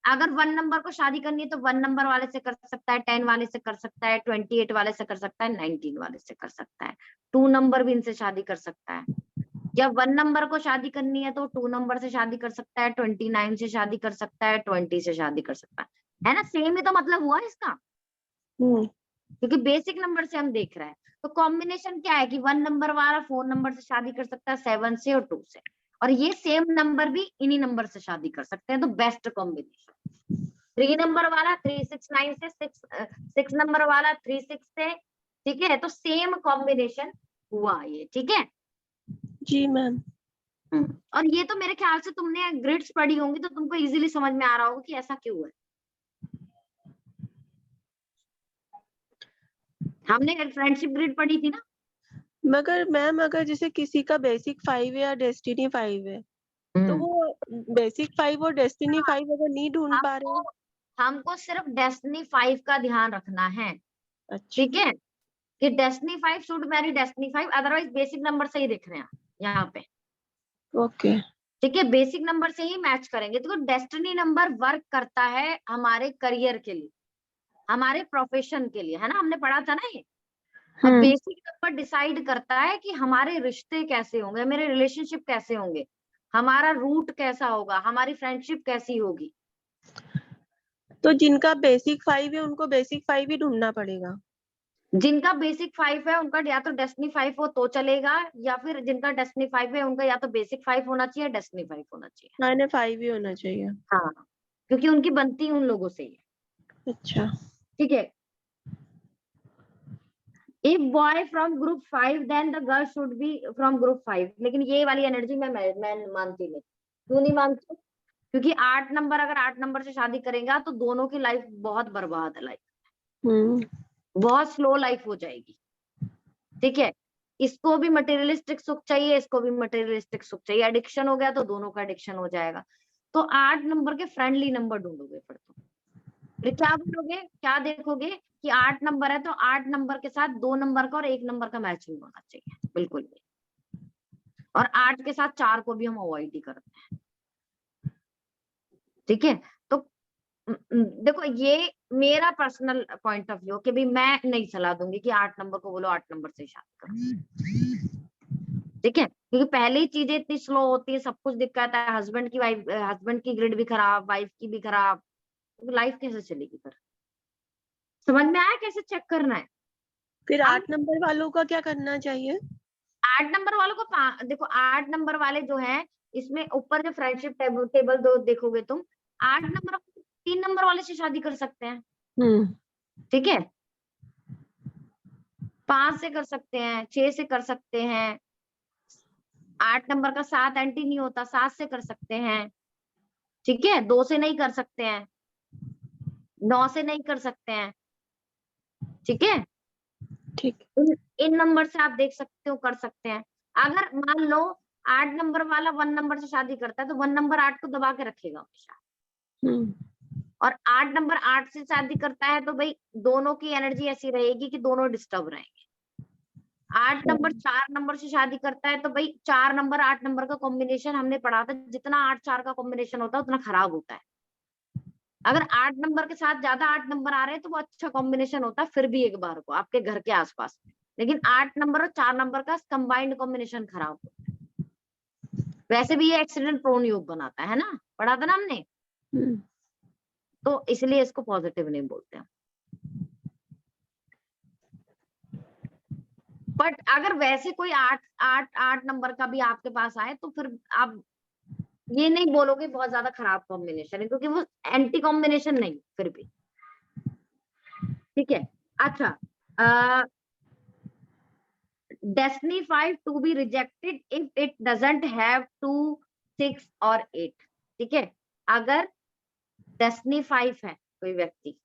अगर 1 नंबर को शादी करनी है तो 1 नंबर वाले से कर सकता है, 10 वाले से कर सकता है, 28 वाले से कर सकता है, 19 वाले से कर सकता है। 2 नंबर भी इनसे शादी कर सकता है। या 1 नंबर को शादी करनी है तो 2 नंबर से शादी कर सकता है, 29 से शादी कर सकता है, 20 से शादी कर सकता है ना। सेम ही तो मतलब हुआ इसका, हम्म। क्योंकि बेसिक नंबर से हम देख रहे हैं। तो कॉम्बिनेशन क्या है कि 1 नंबर वाला 4 नंबर से शादी कर सकता है, 7 से और 2 से, और ये सेम नंबर भी इन्हीं नंबर से शादी कर सकते हैं। तो बेस्ट कॉम्बिनेशन 3 नंबर वाला 369 से, 6 नंबर वाला 36 से। ठीक है। तो सेम कॉम्बिनेशन हुआ ये। ठीक है। जी मैम। और ये तो मेरे ख्याल से तुमने ग्रिड्स पढ़ी होंगी तो तुमको इजीली समझ में आ रहा होगा कि ऐसा क्यों है। हमने फ्रेंडशिप ग्रिड पढ़ी थी ना। मगर मैम अगर जैसे किसी का बेसिक 5 है या डेस्टिनी 5 है तो हम्म वो बेसिक 5 और डेस्टिनी 5 अगर नहीं ढूंढ पा रहे हमको हैं। हमको सिर्फ डेस्टिनी 5 का ध्यान रखना है। अच्छा। ठीक है। कि destiny 5 should Mary destiny 5, otherwise basic number से ही दिख रहे हैं यहाँ पे। ओके। ठीक है। बेसिक नंबर से ही मैच करेंगे तो डेस्टिनी नंबर वर्क करता है हमारे करियर के लिए। हमारे प्रोफेशन के लिए, है ना, हमने पढ़ा था ना ये। और बेसिक नंबर डिसाइड करता है कि हमारे रिश्ते कैसे होंगे, मेरे रिलेशनशिप कैसे होंगे, हमारा रूट कैसा होगा, हमारी फ्रेंडशिप कैसी होगी। तो जिनका बेसिक 5 है उनको बेसिक 5 ही ढूंढना पड़ेगा। जिनका बेसिक 5 है उनका या तो डेस्टिनी 5 हो तो चलेगा, या फिर जिनका डेस्टिनी 5 है उनका या तो बेसिक 5 होना चाहिए, डेस्टिनी 5 होना चाहिए। हाँ, इन्हें 5 ही होना चाहिए। हाँ, क्योंकि उनकी बनती उन लोगों से ही है। अच्छा। ठीक है। If boy from group 5 then the girl should be from group 5। लेकिन ये वाली एनर्जी मैं मानती नहीं। क्यों नहीं मानती? क्योंकि 8 नंबर, अगर 8 नंबर से शादी करेगा तो दोनों की लाइफ बहुत बर्बाद है, लाइफ हम्म। बहुत स्लो लाइफ हो जाएगी। ठीक है। इसको भी मटेरियलिस्टिक सुख चाहिए, इसको भी मटेरियलिस्टिक सुख चाहिए, एडिक्शन हो गया तो दोनों का एडिक्शन हो जाएगा। तो 8 नंबर के फ्रेंडली नंबर ढूंढोगे फिर तो। फिर क्या बोलोगे, क्या देखोगे कि 8 नंबर है तो 8 नंबर के साथ 2 नंबर का और 1 नंबर का मैच नहीं होना चाहिए, बिल्कुल भी। और 8 के साथ 4 को भी हम अवॉइड ही करते हैं। ठीक है। तो देखो, ये मेरा पर्सनल पॉइंट ऑफ व्यू कि भाई मैं नहीं सलाह दूंगी कि 8 नंबर को बोलो 8 नंबर से शादी करो। ठीक है। क्योंकि पहले ही चीजें इतनी स्लो होती है, सब कुछ दिक्कत है, हस्बैंड की ग्रिड भी खराब, वाइफ की भी खराब, तो लाइफ कैसे चलेगी फिर? समझ में आया कैसे चेक करना है? फिर अब 8 नंबर वालों का क्या करना चाहिए? 8 नंबर वालों को देखो, 8 नंबर वाले जो है, इसमें ऊपर जो फ्रेंडशिप टेबल दो देखोगे तुम, 8 नंबर 3 नंबर वाले से शादी कर सकते हैं। हम्म। ठीक है। 5 से कर सकते हैं, 6 से कर सकते हैं। 8 नंबर का 7 एंटी नहीं होता, 7 से कर सकते हैं। ठीक है। 2 से नहीं कर सकते हैं, 9 से नहीं कर सकते हैं। ठीक है। ठीक। इन नंबर से आप देख सकते हो, कर सकते हैं। अगर मान लो 8 नंबर वाला 1 नंबर से शादी करता है तो 1 नंबर 8 को दबा के रखेगा हमेशा। हम्म। और 8 नंबर 8 से शादी करता है तो भाई दोनों की एनर्जी ऐसी रहेगी कि दोनों डिस्टर्ब रहेंगे। 8 नंबर 4 नंबर से शादी करता है तो भाई 4 नंबर 8 नंबर का कॉम्बिनेशन हमने पढ़ा था, जितना 8 4 का कॉम्बिनेशन होता है उतना खराब होता है। अगर 8 नंबर के साथ ज्यादा 8 नंबर आ रहे हैं तो वो अच्छा कॉम्बिनेशन होता है, फिर भी एक बार को आपके घर के आसपास में। लेकिन 8 नंबर और 4 नंबर का कंबाइंड कॉम्बिनेशन खराब होता है। वैसे भी ये एक्सीडेंट प्रोन योग बनाता है ना, पढ़ा था ना हमने। हम्म। तो इसलिए इसको पॉजिटिव नहीं बोलते हैं। बट अगर वैसे कोई 8 नंबर का भी आपके पास आए तो फिर आप ये नहीं बोलोगे बहुत ज्यादा खराब कॉम्बिनेशन है, क्योंकि वो एंटी कॉम्बिनेशन नहीं फिर भी। ठीक है। अच्छा, destiny 5 to be rejected if it doesn't have 2 6 और 8। ठीक है। अगर डेस्टिनी 5 है कोई व्यक्ति,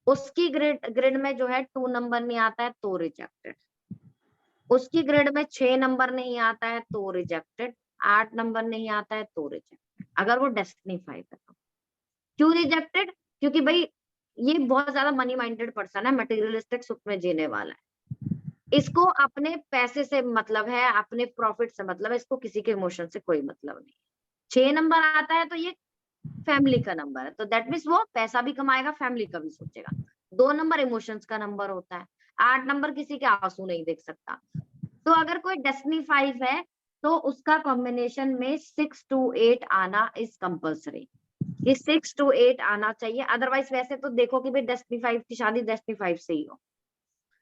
उसकी ग्रिड में जो है 2 नंबर नहीं आता है तो रिजेक्टेड, उसकी ग्रिड में 6 नंबर नहीं आता है तो रिजेक्टेड, 8 नंबर नहीं आता है तो रिजेक्टेड, अगर वो डेस्टिनी 5 है तो। क्यों रिजेक्टेड? क्योंकि भाई ये बहुत ज्यादा मनी माइंडेड पर्सन है, मटेरियलिस्टिक सुख में जीने वाला है, इसको अपने पैसे से मतलब है, अपने प्रॉफिट से मतलब है, इसको किसी के इमोशन से कोई मतलब नहीं। 6 नंबर आता है तो ये फैमिली का नंबर है, तो दैट मीन्स वो पैसा भी कमाएगा, फैमिली का भी सोचेगा। 2 नंबर इमोशंस का नंबर होता है। 8 नंबर किसी के आंसू नहीं देख सकता। तो अगर कोई डेस्टिनी 5 है तो उसका कॉम्बिनेशन में 6 to 8 आना इज कंपल्सरी। ये 6 to 8 आना चाहिए, अदरवाइज वैसे तो देखो कि भाई डेस्टिनी 5 की शादी डेस्टिनी 5 से ही हो।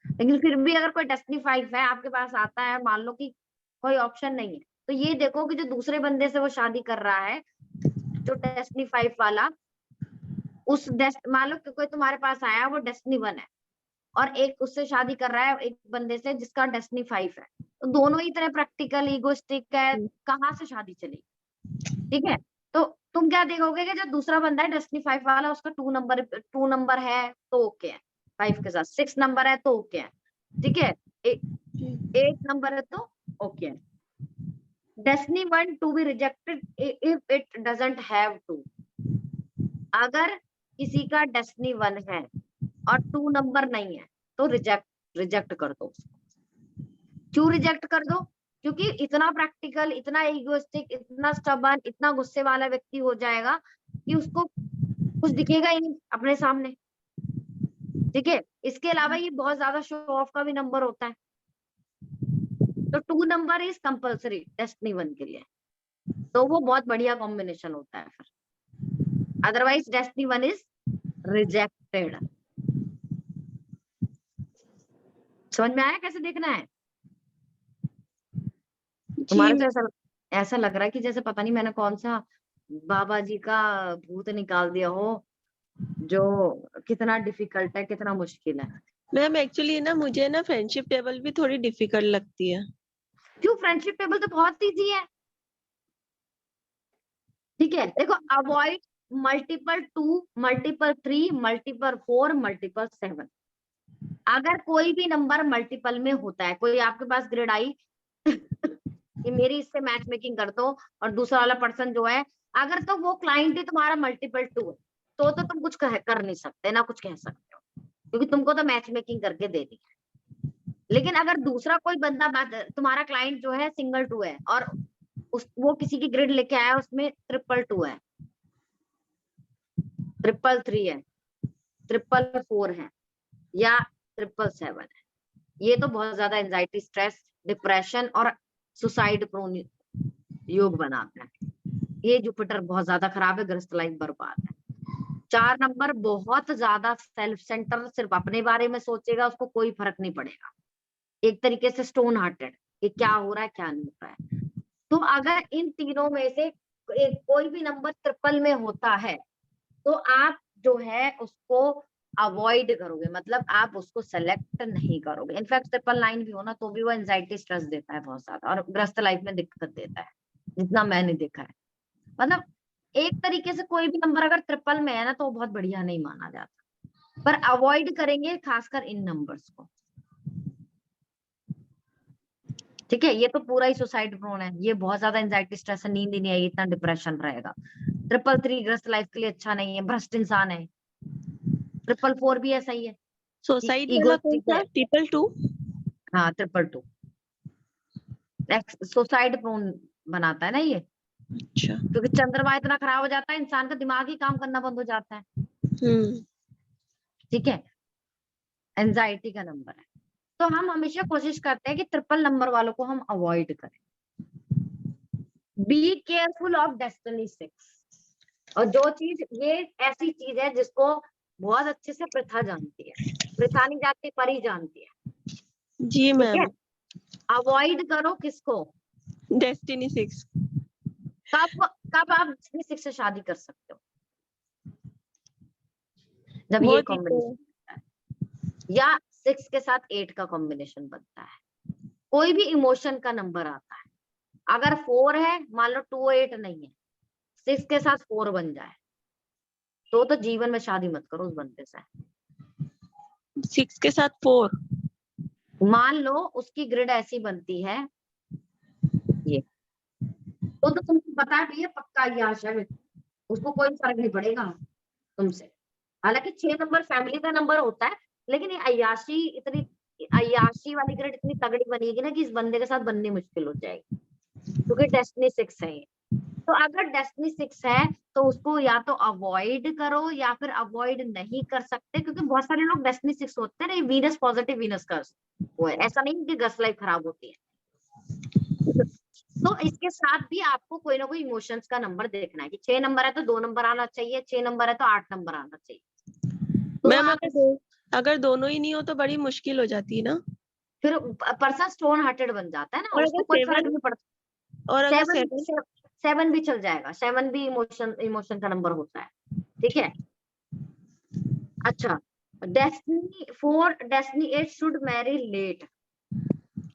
लेकिन फिर भी अगर कोई डेस्टिनी 5 है आपके पास आता है, मान लो कि कोई ऑप्शन नहीं है, तो ये देखो कि जो दूसरे बंदे से वो शादी कर रहा है, जो डेस्टिनी 5 वाला, मान लो कि कोई तुम्हारे पास आया वो डेस्टिनी 1 है और एक उससे शादी कर रहा है एक बंदे से जिसका डेस्टिनी 5 है, तो दोनों ही इतने प्रैक्टिकल ईगोइस्टिक है, कहाँ से शादी चलेगी? ठीक है। तो तुम क्या देखोगे कि जो दूसरा बंदा है डेस्टिनी 5 वाला, उसका 2 नंबर है तो ओके है, 5 के साथ 6 नंबर है तो ओके है। ठीक है। 8 नंबर है तो ओके है। Destiny 1 to be rejected if it doesn't have 2। अगर किसी का डेस्टिनी 1 है और 2 नंबर नहीं है तो रिजेक्ट कर दो उसको। क्यों रिजेक्ट कर दो? क्योंकि इतना प्रैक्टिकल, इतना इगोइस्टिक, इतना स्टबर्न, इतना गुस्से वाला व्यक्ति हो जाएगा कि उसको कुछ दिखेगा ही नहीं अपने सामने। ठीक है, इसके अलावा ये बहुत ज्यादा शो ऑफ का भी नंबर होता है, तो 2 नंबर इज कंपल्सरी डेस्टिनी 1 के लिए, तो वो बहुत बढ़िया कॉम्बिनेशन होता है फिर, अदरवाइज डेस्टिनी 1 इज रिजेक्टेड। समझ में आया कैसे देखना है? जी तुम्हारे तो मैम। ऐसा लग रहा है कि जैसे पता नहीं मैंने कौन सा बाबा जी का भूत निकाल दिया हो, जो कितना डिफिकल्ट है, कितना मुश्किल है। मैम एक्चुअली ना मुझे ना फ्रेंडशिप टेबल भी थोड़ी डिफिकल्ट लगती है। क्यों? फ्रेंडशिप टेबल तो बहुत इजी है। ठीक है, देखो, avoid multiple 2, multiple 3, multiple 4, multiple 7। अगर कोई भी नंबर मल्टीपल में होता है, कोई आपके पास ग्रेड आई कि मेरी इससे मैच मेकिंग कर दो, और दूसरा वाला पर्सन जो है, अगर तो वो क्लाइंट ही तुम्हारा मल्टीपल 2 है, तो तुम कुछ कर नहीं सकते ना, कुछ कह सकते हो, क्योंकि तुमको तो मैच मेकिंग करके दे दी है। लेकिन अगर दूसरा कोई बंदा तुम्हारा क्लाइंट जो है सिंगल 2 है, और वो किसी की ग्रिड लेके आया, उसमें ट्रिपल 2 है, ट्रिपल 3 है, ट्रिपल 4 है, या ट्रिपल 7 है, ये तो बहुत ज्यादा एंजाइटी, स्ट्रेस, डिप्रेशन और सुसाइड प्रोन योग बनाता है। ये जुपिटर बहुत ज्यादा खराब है, ग्रस्त लाइफ बर्बाद है। 4 नंबर बहुत ज्यादा सेल्फ सेंटर, सिर्फ अपने बारे में सोचेगा, उसको कोई फर्क नहीं पड़ेगा, एक तरीके से स्टोन हार्टेड, कि क्या हो रहा है क्या नहीं हो रहा है। तो अगर इन तीनों में से कोई भी नंबर ट्रिपल में होता है, तो आप जो है उसको अवॉइड करोगे, मतलब आप उसको सेलेक्ट नहीं करोगे। इनफैक्ट 999 भी हो ना, तो भी वो एंजाइटी स्ट्रेस देता है बहुत ज्यादा, और ग्रस्त लाइफ में दिक्कत देता है, जितना मैंने देखा है। मतलब एक तरीके से कोई भी नंबर अगर ट्रिपल में है ना, तो वो बहुत बढ़िया नहीं माना जाता, पर अवॉइड करेंगे खासकर इन नंबर्स को। ठीक है, ये तो पूरा ही सुसाइड प्रोन है, ये बहुत ज्यादा एंजाइटी स्ट्रेस है, नींद ही नहीं आएगी, इतना डिप्रेशन रहेगा। 333 ग्रस्त लाइफ के लिए अच्छा नहीं है, भ्रष्ट इंसान है। 444 भी ऐसा ही है, सुसाइड वाला कौन इगोइस्टिक सा? है। 222? हाँ, 222 सुसाइड प्रोन बनाता है ना ये, अच्छा। क्योंकि चंद्रमा इतना खराब हो जाता है, इंसान का दिमाग ही काम करना बंद हो जाता है। हम्म। ठीक है, एंजाइटी का नंबर है, तो हम हमेशा कोशिश करते हैं कि ट्रिपल नंबर वालों को हम अवॉइड करें। Be careful of destiny 6। और जो चीज, ये ऐसी चीज है जिसको बहुत अच्छे से प्रथा जानती है, प्रथा नहीं जानती, परी जानती है। जी ठीक है, मैम। अवॉइड करो किसको? डेस्टिनी 6। कब कब आप डेस्टिनी 6 से शादी कर सकते हो? जब वो ये थी तो। कॉम्बिनेशन बनता है, या 6 के साथ 8 का कॉम्बिनेशन बनता है, कोई भी इमोशन का नंबर आता है। अगर 4 है, मान लो 2 8 नहीं है, 6 के साथ 4 बन जाए, तो जीवन में शादी मत करो उस बंदे से। 6 के साथ 4। मान लो उसकी ग्रिड ऐसी बनती है, ये तो तुमको पता है भैया पक्का ये आशा है, उसको कोई फर्क नहीं पड़ेगा तुमसे। हालांकि 6 नंबर फैमिली का नंबर होता है, लेकिन ये अय्याशी वाली ग्रिड इतनी तगड़ी बनेगी ना, कि इस बंदे के साथ बननी मुश्किल हो जाएगी, क्योंकि डेस्टिनी 6 है ये। तो अगर डेस्टिनी 6 है, तो उसको या तो अवॉइड करो, या फिर अवॉइड नहीं कर सकते, क्योंकि बहुत सारे लोग डेस्टिनी 6 होते हैं ना, ये वीनस पॉजिटिव वीनस का वो है, ऐसा नहीं कि गस लाइफ खराब होती है। तो इसके साथ भी आपको कोई ना कोई इमोशंस का नंबर देखना है, कि 6 नंबर है तो 2 नंबर आना चाहिए, 6 नंबर है तो 8 नंबर आना चाहिए। तो मैम आप अगर दोनों ही नहीं हो तो बड़ी मुश्किल हो जाती है ना। फिर पर्सन स्टोन हार्टेड बन जाता है ना, और उसको अगर कोई फर्क 7? नहीं पड़ता। और अगर 7 7? 7 भी चल जाएगा, 7 भी इमोशन का नंबर होता है। ठीक है, अच्छा, डेस्टिनी 8 शुड मैरी लेट।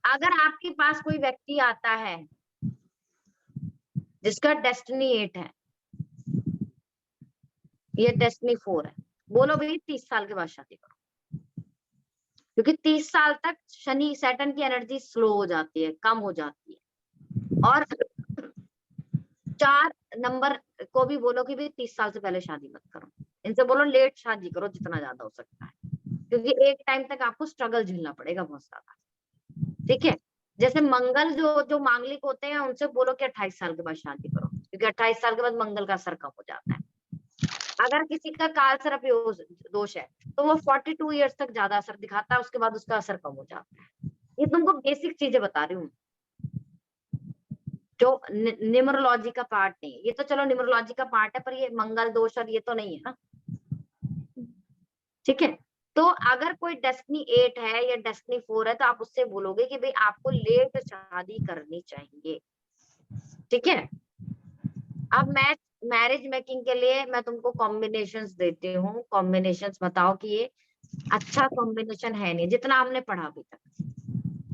अगर आपके पास कोई व्यक्ति आता है जिसका डेस्टिनी 8 है, ये डेस्टिनी 4 है, बोलो भाई 30 साल के बाद शादी करो, क्योंकि 30 साल तक शनि सैटर्न की एनर्जी स्लो हो जाती है, कम हो जाती है। और 4 नंबर को भी बोलो कि भाई 30 साल से पहले शादी मत करो, इनसे बोलो लेट शादी करो जितना ज्यादा हो सकता है, क्योंकि एक टाइम तक आपको स्ट्रगल झेलना पड़ेगा बहुत ज्यादा। ठीक है, जैसे मंगल जो जो मांगलिक होते हैं, उनसे बोलो कि 28 साल के बाद शादी करो, क्योंकि 28 साल के बाद मंगल का असर कम हो जाता है। अगर किसी का काल सर्प दोष है, तो वो 42 ईयर्स तक ज्यादा असर दिखाता है, उसके बाद उसका असर कम हो जाता है। ये तुमको बेसिक चीजें बता रही हूँ, जो न्यूमरोलॉजी का पार्ट नहीं है। ये तो चलो न्यूमरोलॉजी का पार्ट है, पर ये मंगल दोष और ये तो नहीं है ना, ठीक है। तो अगर कोई डेस्टिनी 8 है या डेस्टिनी 4 है, तो आप उससे बोलोगे कि भाई आपको लेट शादी करनी चाहिए, ठीक है। अब मैरिज मेकिंग के लिए मैं तुमको कॉम्बिनेशंस देती हूँ, कॉम्बिनेशंस बताओ कि ये अच्छा कॉम्बिनेशन है नहीं जितना हमने पढ़ा अभी तक।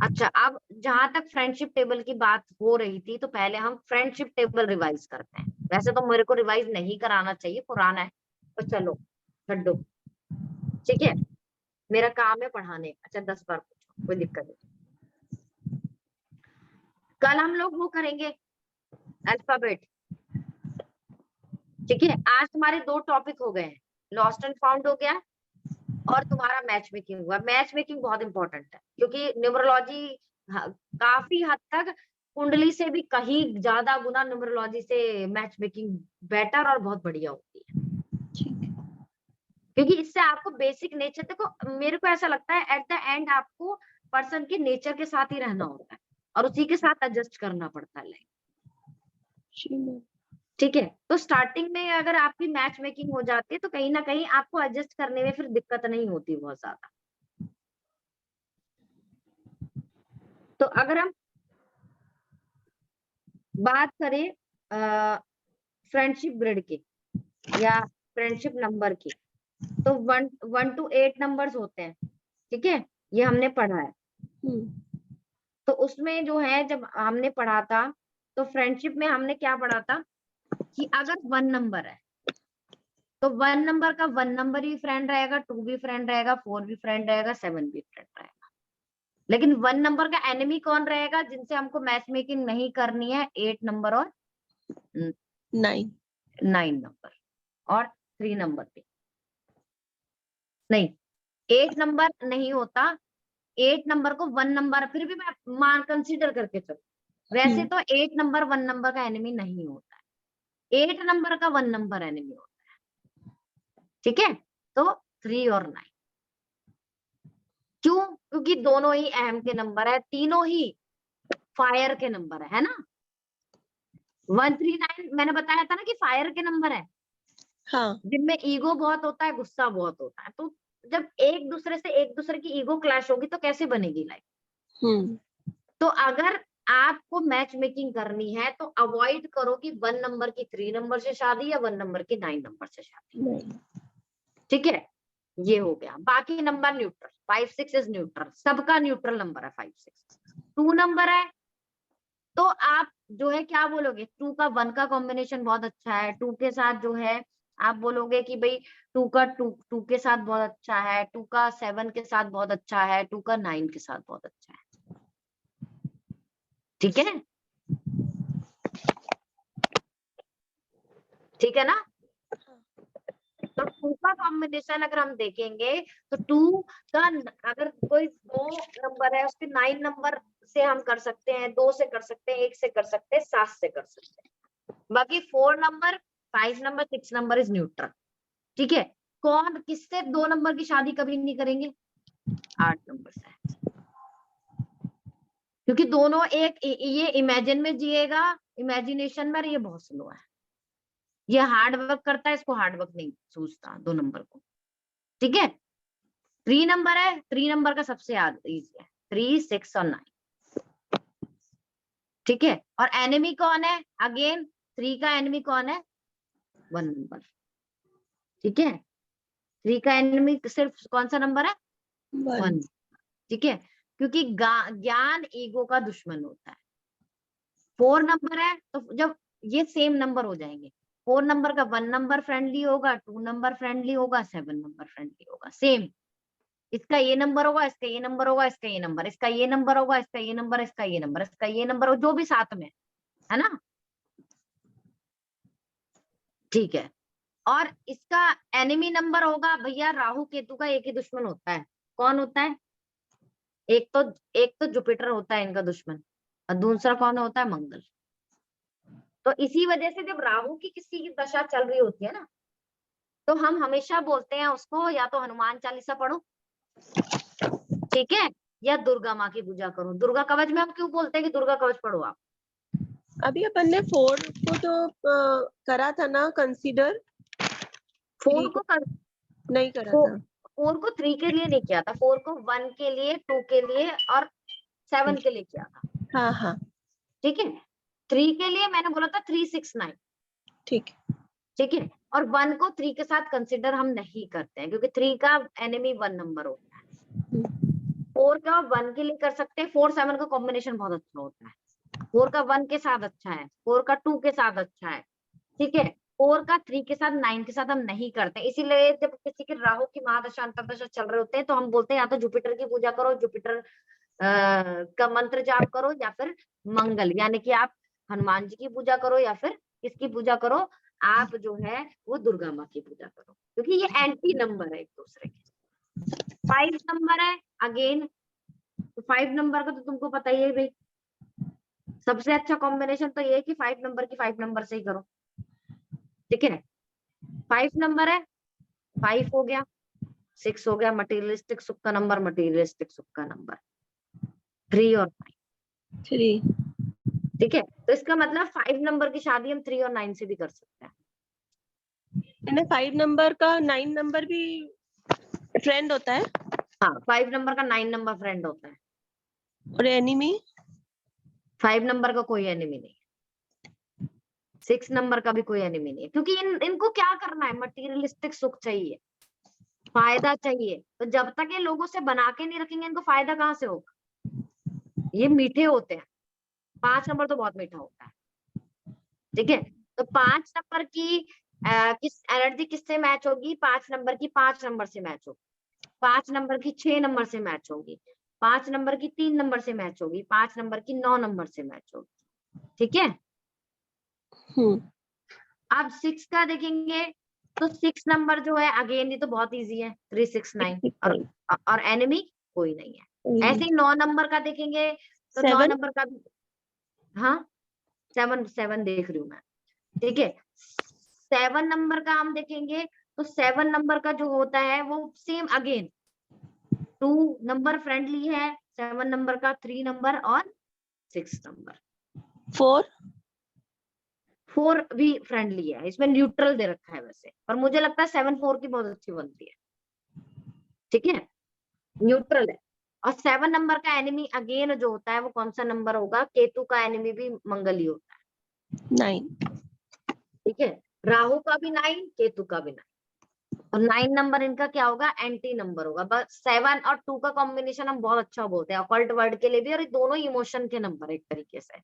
अच्छा, अब जहां तक फ्रेंडशिप टेबल की बात हो रही थी, तो पहले हम फ्रेंडशिप टेबल रिवाइज करते हैं। वैसे तो मेरे को रिवाइज नहीं कराना चाहिए, पुराना है, तो चलो छड्डो, ठीक है। मेरा काम है पढ़ाने, अच्छा 10 बार पूछो, कोई दिक्कत नहीं। कल हम लोग वो करेंगे अल्फाबेट, ठीक है। आज तुम्हारे 2 टॉपिक हो गए हैं, लॉस्ट एंड फाउंड हो गया और तुम्हारा मैच मेकिंग हुआ। मैच मेकिंग बहुत इंपॉर्टेंट है, क्योंकि न्यूमरोलॉजी काफी हद तक कुंडली से भी कहीं ज्यादा गुना न्यूमरोलॉजी से मैच मेकिंग बेटर और बहुत बढ़िया होती है, क्योंकि इससे आपको बेसिक नेचर, देखो मेरे को ऐसा लगता है एट द एंड आपको पर्सन के नेचर के साथ ही रहना होता है और उसी के साथ एडजस्ट करना पड़ता है, ठीक है। तो स्टार्टिंग में अगर आपकी मैच मेकिंग हो जाती है, तो कहीं ना कहीं आपको एडजस्ट करने में फिर दिक्कत नहीं होती बहुत ज्यादा। तो अगर हम बात करें फ्रेंडशिप ग्रिड की या फ्रेंडशिप नंबर की, तो 1 to 8 नंबर्स होते हैं, ठीक है, ये हमने पढ़ा है। तो उसमें जो है, जब हमने पढ़ा था, तो फ्रेंडशिप में हमने क्या पढ़ा था कि अगर 1 नंबर है, तो 1 नंबर का 1 नंबर ही फ्रेंड रहेगा, 2 भी फ्रेंड रहेगा, 4 भी फ्रेंड रहेगा, 7 भी फ्रेंड रहेगा। लेकिन 1 नंबर का एनिमी कौन रहेगा, जिनसे हमको मैच मेकिंग नहीं करनी है? 8 नंबर और 9 नंबर और 3 नंबर पे नहीं, 8 नंबर नहीं होता। 8 नंबर को 1 नंबर, फिर भी मैं मान कंसीडर करके चलो, वैसे तो 8 नंबर 1 नंबर का एनिमी नहीं होता है, 8 नंबर का 1 नंबर एनिमी होता है, ठीक है। तो 3 और 9, क्यों? क्योंकि दोनों ही अहम के नंबर है, तीनों ही फायर के नंबर है ना। 139 मैंने बताया था ना कि फायर के नंबर है, हाँ, जिनमें ईगो बहुत होता है, गुस्सा बहुत होता है। तो जब एक दूसरे की ईगो क्लैश होगी, तो कैसे बनेगी लाइफ? तो अगर आपको मैच मेकिंग करनी है, तो अवॉइड करो कि 1 नंबर की 3 नंबर से शादी या 1 नंबर की 9 नंबर से शादी, ठीक है। ये हो गया। बाकी नंबर न्यूट्रल, 5 6 इज न्यूट्रल, सबका न्यूट्रल नंबर है 5 6। 2 नंबर है, तो आप जो है क्या बोलोगे? 2 का 1 का कॉम्बिनेशन बहुत अच्छा है, 2 के साथ जो है आप बोलोगे कि भाई 2 का 2 के साथ बहुत अच्छा है, 2 का 7 के साथ बहुत अच्छा है, 2 का 9 के साथ बहुत अच्छा है, ठीक है, ठीक है ना। तो 2 का कॉम्बिनेशन अगर हम देखेंगे, तो 2 का अगर कोई 2 नंबर है, उसके 9 नंबर से हम कर सकते हैं, 2 से कर सकते हैं, 1 से कर सकते हैं, 7 से कर सकते हैं। बाकी 4 number, 5 number, 6 number is neutral, ठीक है। कौन किससे 2 नंबर की शादी कभी नहीं करेंगे? 8 नंबर से, क्योंकि दोनों एक ये इमेजिन में जिएगा, इमेजिनेशन में, ये बहुत स्लो है, ये हार्ड वर्क करता है, इसको हार्ड वर्क नहीं सूझता 2 नंबर को, ठीक है। 3 नंबर है, 3 नंबर का सबसे इजी है, 3 6 और 9, ठीक है। और एनिमी कौन है? अगेन 3 का एनिमी कौन है? 1 नंबर, ठीक है। 3 का एनिमी सिर्फ कौन सा नंबर है? 1, ठीक है, क्योंकि ज्ञान ईगो का दुश्मन होता है। 4 नंबर है, तो जब ये सेम नंबर हो जाएंगे, 4 नंबर का 1 नंबर फ्रेंडली होगा, 2 नंबर फ्रेंडली होगा, 7 नंबर फ्रेंडली होगा, सेम। इसका ये नंबर होगा, इसका ये नंबर होगा, इसका ये नंबर, इसका ये नंबर होगा, इसका ये नंबर, इसका ये नंबर, इसका ये नंबर हो, जो भी साथ में है ना, ठीक है। और इसका एनिमी नंबर होगा भैया, राहु केतु का एक ही दुश्मन होता है, कौन होता है? एक तो जुपिटर होता है इनका दुश्मन, और दूसरा कौन होता है? मंगल। तो इसी वजह से जब राहु की किसी की दशा चल रही होती है ना, तो हम हमेशा बोलते हैं उसको या तो हनुमान चालीसा पढ़ो, ठीक है, या दुर्गा माँ की पूजा करो। दुर्गा कवच में हम क्यों बोलते हैं कि दुर्गा कवच पढ़ो आप? अभी अपन ने 4 को तो करा था ना कंसीडर, 4 को कर, नहीं करा था। 4 को 3 के लिए नहीं किया था, 4 को 1 के लिए, 2 के लिए और 7 के लिए किया था। हाँ हाँ ठीक है, 3 के लिए मैंने बोला था 3 6 9, ठीक है। ठीक है, और 1 को 3 के साथ कंसिडर हम नहीं करते हैं क्योंकि 3 का एनिमी 1 नंबर होता है। 4 का 1 के लिए कर सकते हैं, 4 7 का कॉम्बिनेशन बहुत अच्छा होता है। 4 का 1 के साथ अच्छा है, 4 का 2 के साथ अच्छा है, ठीक है। 4 का 3 के साथ 9 के साथ हम नहीं करते, इसीलिए जब किसी के राहु की महादशा अंतर्दशा चल रहे होते हैं तो हम बोलते हैं या तो जुपिटर की पूजा करो, जुपिटर का मंत्र जाप करो, या फिर मंगल यानी कि आप हनुमान जी की पूजा करो, या फिर किसकी पूजा करो, आप जो है वो दुर्गा माँ की पूजा करो, क्योंकि ये एंटी नंबर है एक दूसरे के। 5 नंबर है अगेन, तो 5 नंबर का तो तुमको पता ही है भाई, सबसे अच्छा कॉम्बिनेशन तो ये है कि 5 नंबर की 5 नंबर से ही करो, ठीक है। 5 नंबर है, 5 हो गया, 6 हो गया, मटेरियलिस्टिक सुख का नंबर, मटेरियलिस्टिक सुख का नंबर 3 और 5, 3 ठीक है। तो इसका मतलब 5 नंबर की शादी हम 3 और 9 से भी कर सकते हैं। मैंने 5 नंबर का 9 नंबर भी फ्रेंड होता है, हाँ, 5 नंबर का 9 नंबर फ्रेंड होता है, और एनिमी 5 नंबर का कोई एनिमी नहीं, 6 नंबर का भी कोई एनिमी नहीं है, क्योंकि इनको क्या करना है, मटेरियलिस्टिक सुख चाहिए, फायदा चाहिए, तो जब तक ये लोगों से बना के नहीं रखेंगे इनको फायदा कहाँ से होगा। ये मीठे होते हैं, 5 नंबर तो बहुत मीठा होता है, ठीक है। तो 5 नंबर की किस एनर्जी किससे मैच होगी, 5 नंबर की 5 नंबर से मैच होगी, 5 नंबर की 6 नंबर से मैच होगी, 5 नंबर की 3 नंबर से मैच होगी, 5 नंबर की 9 नंबर से मैच होगी, ठीक है। हम्म अब 6 का देखेंगे, तो 6 नंबर जो है अगेन ये तो बहुत इजी है, 3 6 9, और एनिमी कोई नहीं है। ऐसे ही 9 नंबर का देखेंगे, तो 9 7 नंबर का भी, हाँ 7 7 देख रही हूँ मैं, ठीक है। 7 नंबर का हम देखेंगे, तो 7 नंबर का जो होता है वो सेम अगेन 2 नंबर फ्रेंडली है, 7 नंबर का 3 नंबर और 6 नंबर, 4 4 भी फ्रेंडली है, इसमें न्यूट्रल दे रखा है वैसे, पर मुझे लगता है 7 4 की बहुत अच्छी बनती है, ठीक है, न्यूट्रल है। और 7 नंबर का एनिमी अगेन जो होता है वो कौन सा नंबर होगा, केतु का एनिमी भी मंगल ही होता है, 9 ठीक है। राहु का भी 9, केतु का भी 9, और 9 नंबर इनका क्या होगा, एंटी नंबर होगा। बस 7 और 2 का कॉम्बिनेशन हम बहुत अच्छा बोलते हैं ऑकल्ट वर्ड के लिए भी, और ये दोनों इमोशन के नंबर एक तरीके से।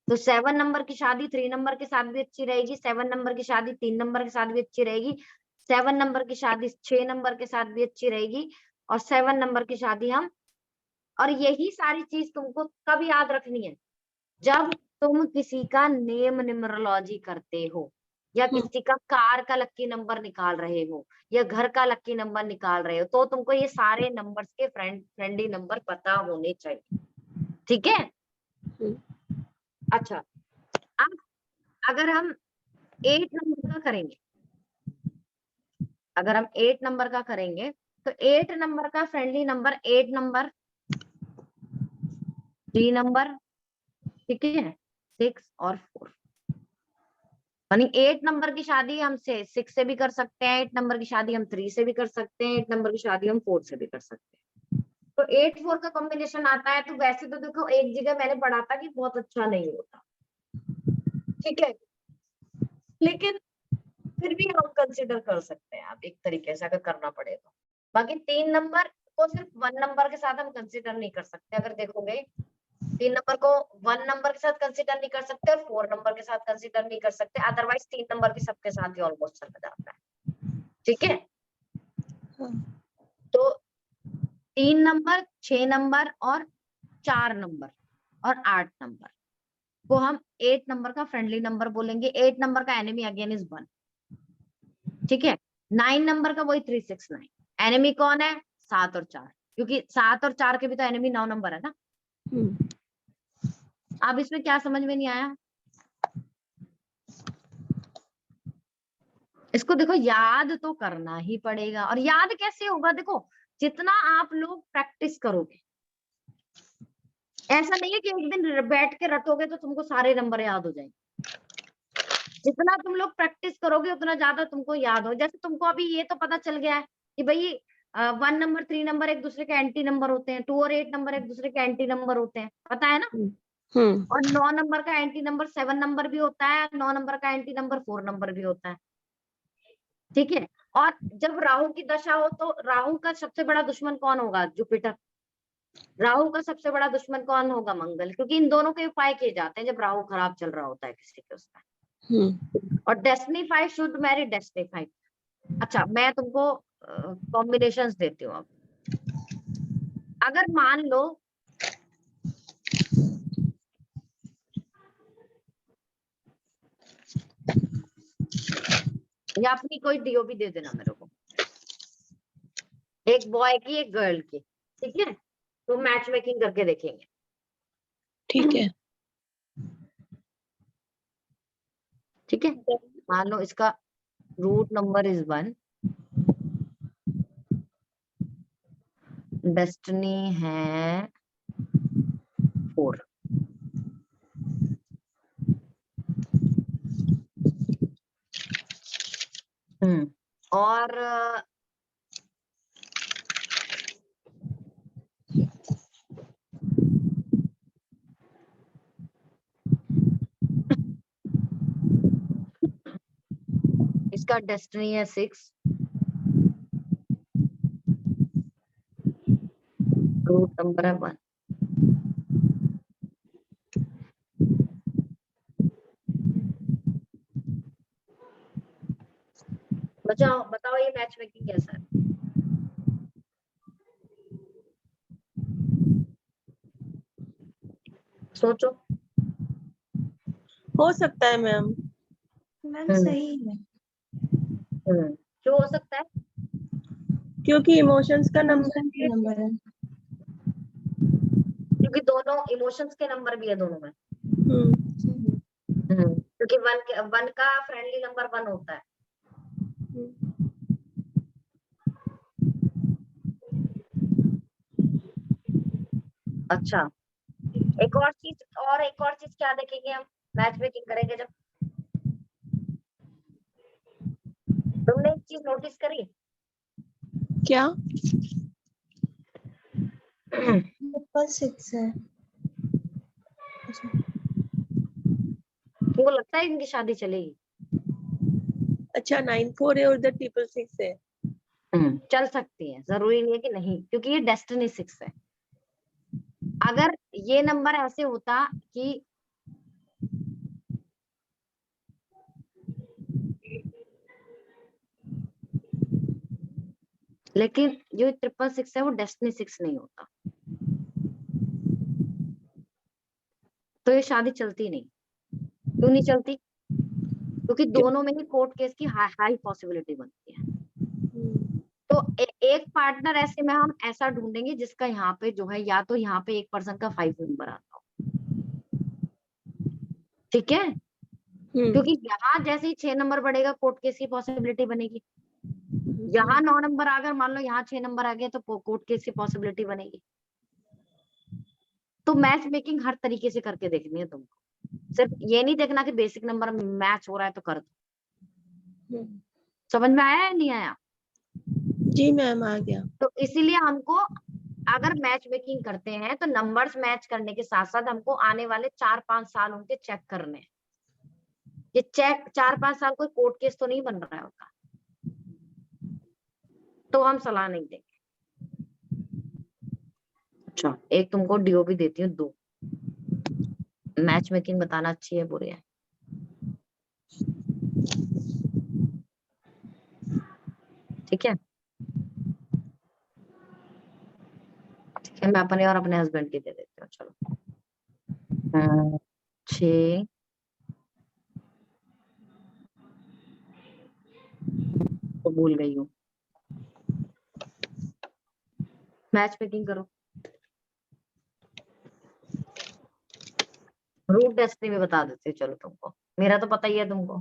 तो 7 नंबर की शादी 3 नंबर के साथ भी अच्छी रहेगी, 7 नंबर की शादी 3 नंबर के साथ भी अच्छी रहेगी, 7 नंबर की शादी 6 नंबर के साथ भी अच्छी रहेगी, और 7 नंबर की शादी हम, और यही सारी चीज तुमको कब याद रखनी है, जब तुम किसी का नेम न्यूमरोलॉजी करते हो, या किसी का कार का लक्की नंबर निकाल रहे हो, या घर का लक्की नंबर निकाल रहे हो, तो तुमको ये सारे नंबर्स के फ्रेंडली नंबर पता होने चाहिए, ठीक है। अच्छा, अब अगर हम 8 नंबर का करेंगे, अगर हम 8 नंबर का करेंगे, तो 8 नंबर का फ्रेंडली नंबर 8 नंबर, 3 नंबर, ठीक है, 6 और 4, यानी 8 नंबर की शादी हम से 6 से भी कर सकते हैं, 8 नंबर की शादी हम 3 से भी कर सकते हैं, 8 नंबर की शादी हम 4 से भी कर सकते हैं। तो 8 4 का कॉम्बिनेशन आता है, तो वैसे तो देखो एक जगह मैंने पढ़ा था कि बहुत अच्छा नहीं होता, ठीक है, लेकिन फिर भी हम कंसिडर कर सकते हैं, आप एक तरीके से अगर करना पड़े तो। बाकी 3 नंबर को सिर्फ 1 नंबर के साथ हम कंसिडर नहीं कर सकते, अगर देखोगे 3 नंबर को 1 नंबर के साथ कंसिडर नहीं कर सकते, और 4 नंबर के साथ कंसिडर नहीं कर सकते, अदरवाइज 3 नंबर भी सबके साथ ही ऑलमोस्ट चला जाता है, ठीक है। तो 3 नंबर, 6 नंबर और 4 नंबर और 8 नंबर को हम 8 नंबर का फ्रेंडली नंबर बोलेंगे, 8 नंबर का एनिमी अगेन इज 1, ठीक है। 9 नंबर का वही 3 6 9, एनिमी कौन है, 7 और 4, क्योंकि 7 और 4 के भी तो एनिमी 9 नंबर है ना। अब इसमें क्या समझ में नहीं आया, इसको देखो याद तो करना ही पड़ेगा, और याद कैसे होगा? देखो जितना आप लोग प्रैक्टिस करोगे, ऐसा नहीं है कि एक दिन बैठ के रटोगे तो तुमको सारे नंबर याद हो जाएंगे। जितना तुम लोग प्रैक्टिस करोगे उतना ज्यादा तुमको याद हो। जैसे तुमको अभी ये तो पता चल गया है कि भाई 1 नंबर 3 नंबर एक दूसरे के एंटी नंबर होते हैं, 2 और 8 नंबर एक दूसरे के एंटी नंबर होते हैं, पता है ना? हम्म और 9 नंबर का एंटी नंबर 7 नंबर भी होता है, 9 नंबर का एंटी नंबर 4 नंबर भी होता है, ठीक है? और जब राहु की दशा हो तो राहु का सबसे बड़ा दुश्मन कौन होगा? जुपिटर। राहु का सबसे बड़ा दुश्मन कौन होगा? मंगल, क्योंकि इन दोनों के उपाय किए जाते हैं जब राहु खराब चल रहा होता है किसी के उसका। और डेस्टिनी 5 शुड मैरी डेस्टिनी 5। अच्छा, मैं तुमको कॉम्बिनेशंस देती हूँ अब। अगर मान लो या अपनी कोई डीओबी दे देना मेरे को, एक बॉय की एक गर्ल की, ठीक है? तो मैच मेकिंग करके देखेंगे। ठीक है। ठीक है, मान लो इसका रूट नंबर इज 1, डेस्टिनी है 4। और इसका डेस्टिनी है 6, रूट नंबर है 1। बताओ बताओ ये मैच मेकिंग कैसा है? सोचो। हो सकता है मैम। मैम हम्म सही है। क्यों हो सकता है? क्योंकि इमोशंस का नंबर इमोशन का नंबर है। क्योंकि दोनों इमोशंस के नंबर भी है दोनों में। हम्म क्योंकि वन का फ्रेंडली नंबर 1 होता है। अच्छा, एक और चीज क्या देखेंगे हम मैच मेकिंग करेंगे जब? तुमने एक चीज नोटिस करी? क्या? 6 है। तुमको लगता है इनकी शादी चलेगी? अच्छा 9 4 है और इधर 6 है। चल सकती है, जरूरी नहीं है कि नहीं, क्योंकि ये डेस्टिनी 6 है। अगर ये नंबर ऐसे होता कि लेकिन जो 666 है वो डेस्टिनी 6 नहीं होता, तो ये शादी चलती नहीं। क्यों नहीं चलती? क्योंकि दोनों में ही कोर्ट केस की हाई पॉसिबिलिटी बनती है। तो एक पार्टनर ऐसे में हम ऐसा ढूंढेंगे जिसका यहाँ पे जो है, या तो यहाँ पे एक पर्सन का 5 नंबर आता हो, ठीक है? क्योंकि यहाँ जैसे ही 6 नंबर बढ़ेगा कोर्ट केस की पॉसिबिलिटी बनेगी। यहाँ 9 नंबर अगर मान लो यहाँ 6 नंबर आ गए तो कोर्ट केस की पॉसिबिलिटी बनेगी। तो मैच मेकिंग हर तरीके से करके देखनी है तुमको, सिर्फ ये नहीं देखना कि बेसिक नंबर मैच हो रहा है तो कर दो। समझ में आया या नहीं आया? जी मैम आ गया। तो इसीलिए हमको अगर मैच मेकिंग करते हैं तो नंबर्स मैच करने के साथ साथ हमको आने वाले 4-5 साल उनके चेक करने हैं। ये चेक 4-5 साल कोई कोर्ट केस तो नहीं बन रहा है उनका, तो हम सलाह नहीं देंगे। अच्छा, एक तुमको डीओबी देती हूँ 2। मैच मेकिंग बताना अच्छी है बुरी है? ठीक है, ठीक है, मैं अपने और अपने हस्बैंड की दे देती हूँ। चलो 6 तो भूल गई हूँ। मैच मेकिंग करो। रूट डेस्टिनी में बता देती हूँ चलो तुमको, मेरा तो पता ही है तुमको।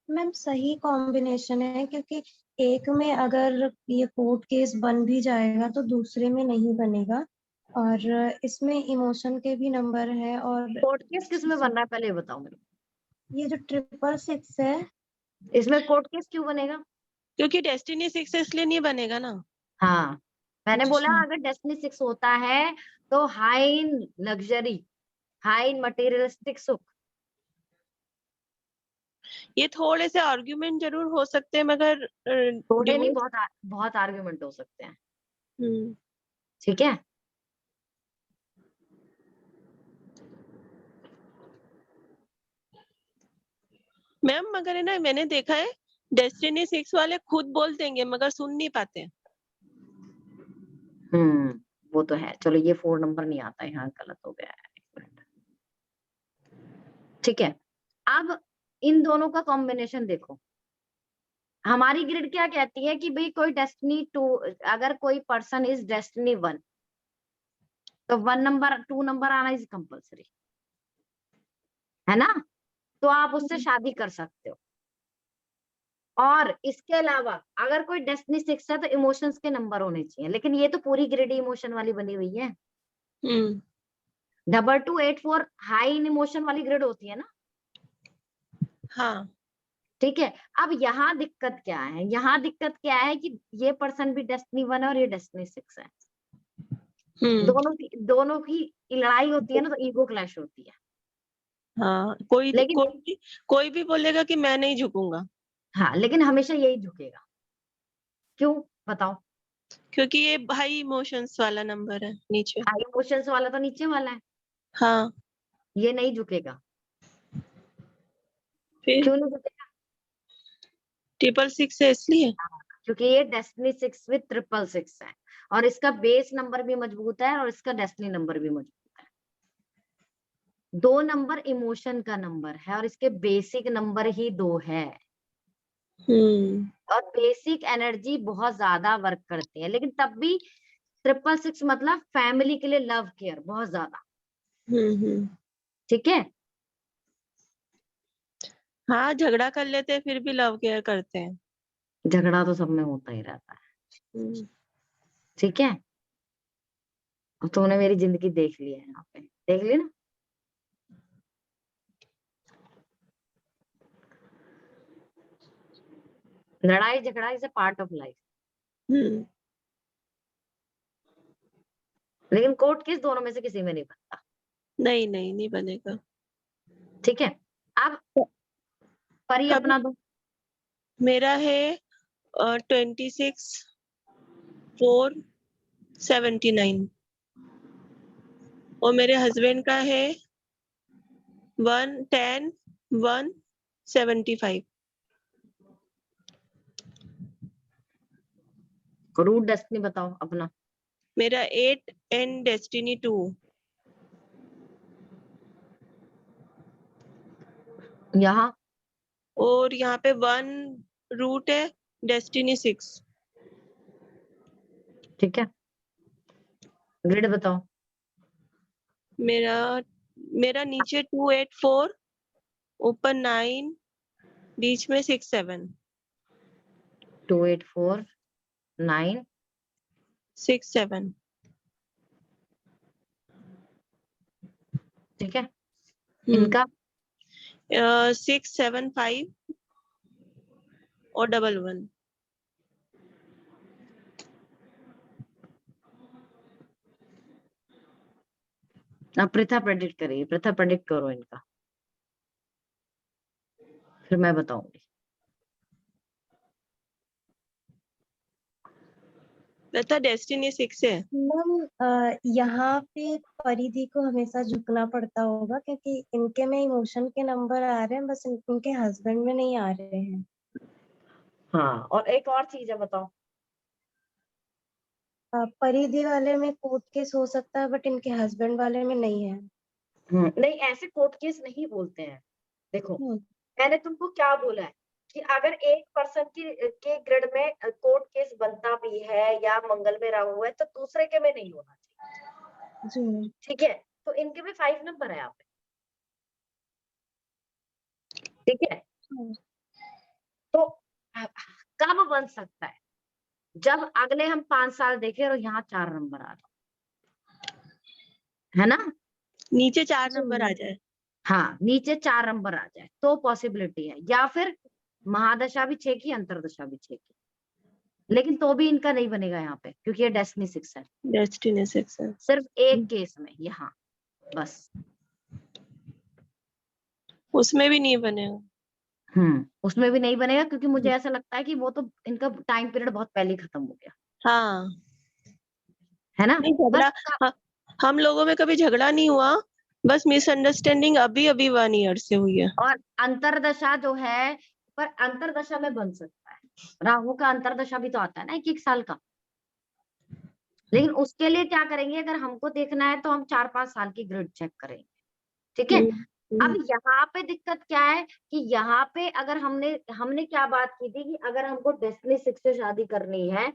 मैम सही कॉम्बिनेशन है, क्योंकि एक में अगर ये कोर्ट केस बन भी जाएगा तो दूसरे में नहीं बनेगा, और इसमें इमोशन के भी नंबर है, और कोर्ट केस किस में बन रहा है पहले ये बताओ मेरे को। ये जो 666 है, इसमें कोर्ट केस क्यों बनेगा? क्योंकि डेस्टिनी 6 इसलिए नहीं बनेगा ना। हाँ, मैंने बोला अच्छा अगर डेस्टिनी 6 होता है तो high in luxury, high in materialistic सुख। ये थोड़े से आर्ग्यूमेंट जरूर हो सकते हैं, मगर थोड़े नहीं, डिवोर्स। बहुत आर्गुमेंट हो सकते हैं। हम्म। ठीक है, मैम मगर है ना, मैंने देखा है डेस्टिनी 6 वाले खुद बोल देंगे मगर सुन नहीं पाते। वो तो है। चलो ये 4 नंबर नहीं आता है, यहाँ गलत हो गया है, एक मिनट। ठीक है, अब इन दोनों का कॉम्बिनेशन देखो। हमारी ग्रिड क्या कहती है कि भाई कोई डेस्टिनी 2, अगर कोई पर्सन इज डेस्टिनी 1 तो 1 नंबर 2 नंबर आना इज कंपल्सरी, है ना? तो आप उससे शादी कर सकते हो। और इसके अलावा अगर कोई डेस्टिनी 6 है तो इमोशंस के नंबर होने चाहिए, लेकिन ये तो पूरी ग्रिड इमोशन वाली बनी हुई है। हम्म। 2284 हाई इन इमोशन वाली ग्रिड होती है ना। हाँ। ठीक है, अब यहाँ दिक्कत क्या है? यहाँ दिक्कत क्या है कि ये पर्सन भी डेस्टिनी 1 है और ये डेस्टिनी 6 है। हम्म। दोनों की लड़ाई होती है ना, तो ईगो क्लैश होती है। हाँ, कोई लेकिन कोई भी बोलेगा कि मैं नहीं झुकूंगा, हाँ, लेकिन हमेशा यही झुकेगा। क्यों बताओ? क्योंकि ये हाई इमोशंस वाला नंबर है नीचे। हाई इमोशंस वाला तो नीचे वाला है, हाँ। ये नहीं झुकेगा। फिर क्यों नहीं झुकेगा? 666 है इसलिए। क्योंकि ये डेस्टिनी 6 विद 666 है, और इसका बेस नंबर भी मजबूत है और इसका डेस्टिनी नंबर भी मजबूत है। 2 नंबर इमोशन का नंबर है और इसके बेसिक नंबर ही 2 है। हम्म। और बेसिक एनर्जी बहुत ज्यादा वर्क करती है, लेकिन तब भी 666 मतलब फैमिली के लिए लव केयर बहुत ज्यादा। हम्म। ठीक है, हाँ, झगड़ा कर लेते हैं फिर भी लव केयर करते हैं। झगड़ा तो सब में होता ही रहता है। हम्म। ठीक है, अब तुमने मेरी जिंदगी देख ली है, यहाँ पे देख ली ना। लड़ाई झगड़ा is a part of life, hmm. लेकिन कोर्ट केस दोनों में से किसी में नहीं बनता। नहीं नहीं, नहीं बनेगा। ठीक है, अब परी अब अपना दो। मेरा है 26/4/79 और मेरे हस्बैंड का है 1/10/1/75। रूट डेस्टिनी बताओ अपना। मेरा 8 एंड डेस्टिनी 2। यहाँ और यहाँ पे 1 रूट है, डेस्टिनी 6। ठीक है, ग्रिड बताओ। मेरा मेरा नीचे 284, ऊपर 9, बीच में 6 7। 2849 6 7। ठीक है, इनका 6 7 5 और 1 1। अब प्रथा प्रेडिक्ट करिए, प्रथा प्रेडिक्ट करो इनका, फिर मैं बताऊंगी। लता डेस्टिनी 6 है। मैम यहाँ पे परिधि को हमेशा झुकना पड़ता होगा, क्योंकि इनके में इमोशन के नंबर आ रहे हैं, बस इनके हस्बैंड में नहीं आ रहे हैं। हाँ, और एक और चीज है, बताओ। परिधि वाले में कोर्ट केस हो सकता है, बट इनके हस्बैंड वाले में नहीं है। नहीं, ऐसे कोर्ट केस नहीं बोलते हैं। देखो, हम्म, मैंने तुमको क्या बोला है कि अगर एक पर्सन की के ग्रिड में कोर्ट केस बनता भी है या मंगल में राहु है तो दूसरे के में नहीं होना चाहिए। जी ठीक है, तो इनके में 5 नंबर है यहाँ पे। ठीक है, हम्म, तो कब बन सकता है? जब अगले हम 5 साल देखें और यहाँ 4 नंबर आ जाए, है ना? नीचे 4 नंबर आ जी। जाए। हाँ, नीचे 4 नंबर आ जाए तो पॉसिबिलिटी है, या फिर महादशा भी 6 की, अंतर्दशा भी 6 की। लेकिन तो भी इनका नहीं बनेगा यहाँ पे, क्योंकि ये डेस्टिनी 6 है। डेस्टिनी 6 है। सिर्फ एक केस में यहाँ, बस। उसमें भी नहीं बनेगा। उसमें भी नहीं बनेगा, क्योंकि मुझे ऐसा लगता है कि वो तो इनका टाइम पीरियड बहुत पहले ही खत्म हो गया, हाँ। है ना? नहीं बस झगड़ा, हम लोगों में कभी झगड़ा नहीं हुआ, बस मिसअंडरस्टैंडिंग अभी 1 ईयर से हुई है। और अंतरदशा जो है, पर अंतरदशा में बन सकता है। राहु का अंतरदशा भी तो आता है ना 1-1 साल का। लेकिन उसके लिए क्या करेंगे, अगर हमको देखना है तो हम 4-5 साल की ग्रिड चेक करेंगे, ठीक है? अब यहाँ पे दिक्कत क्या है कि यहाँ पे अगर हमने क्या बात की थी कि अगर हमको डेस्टिनी 6 से शादी करनी है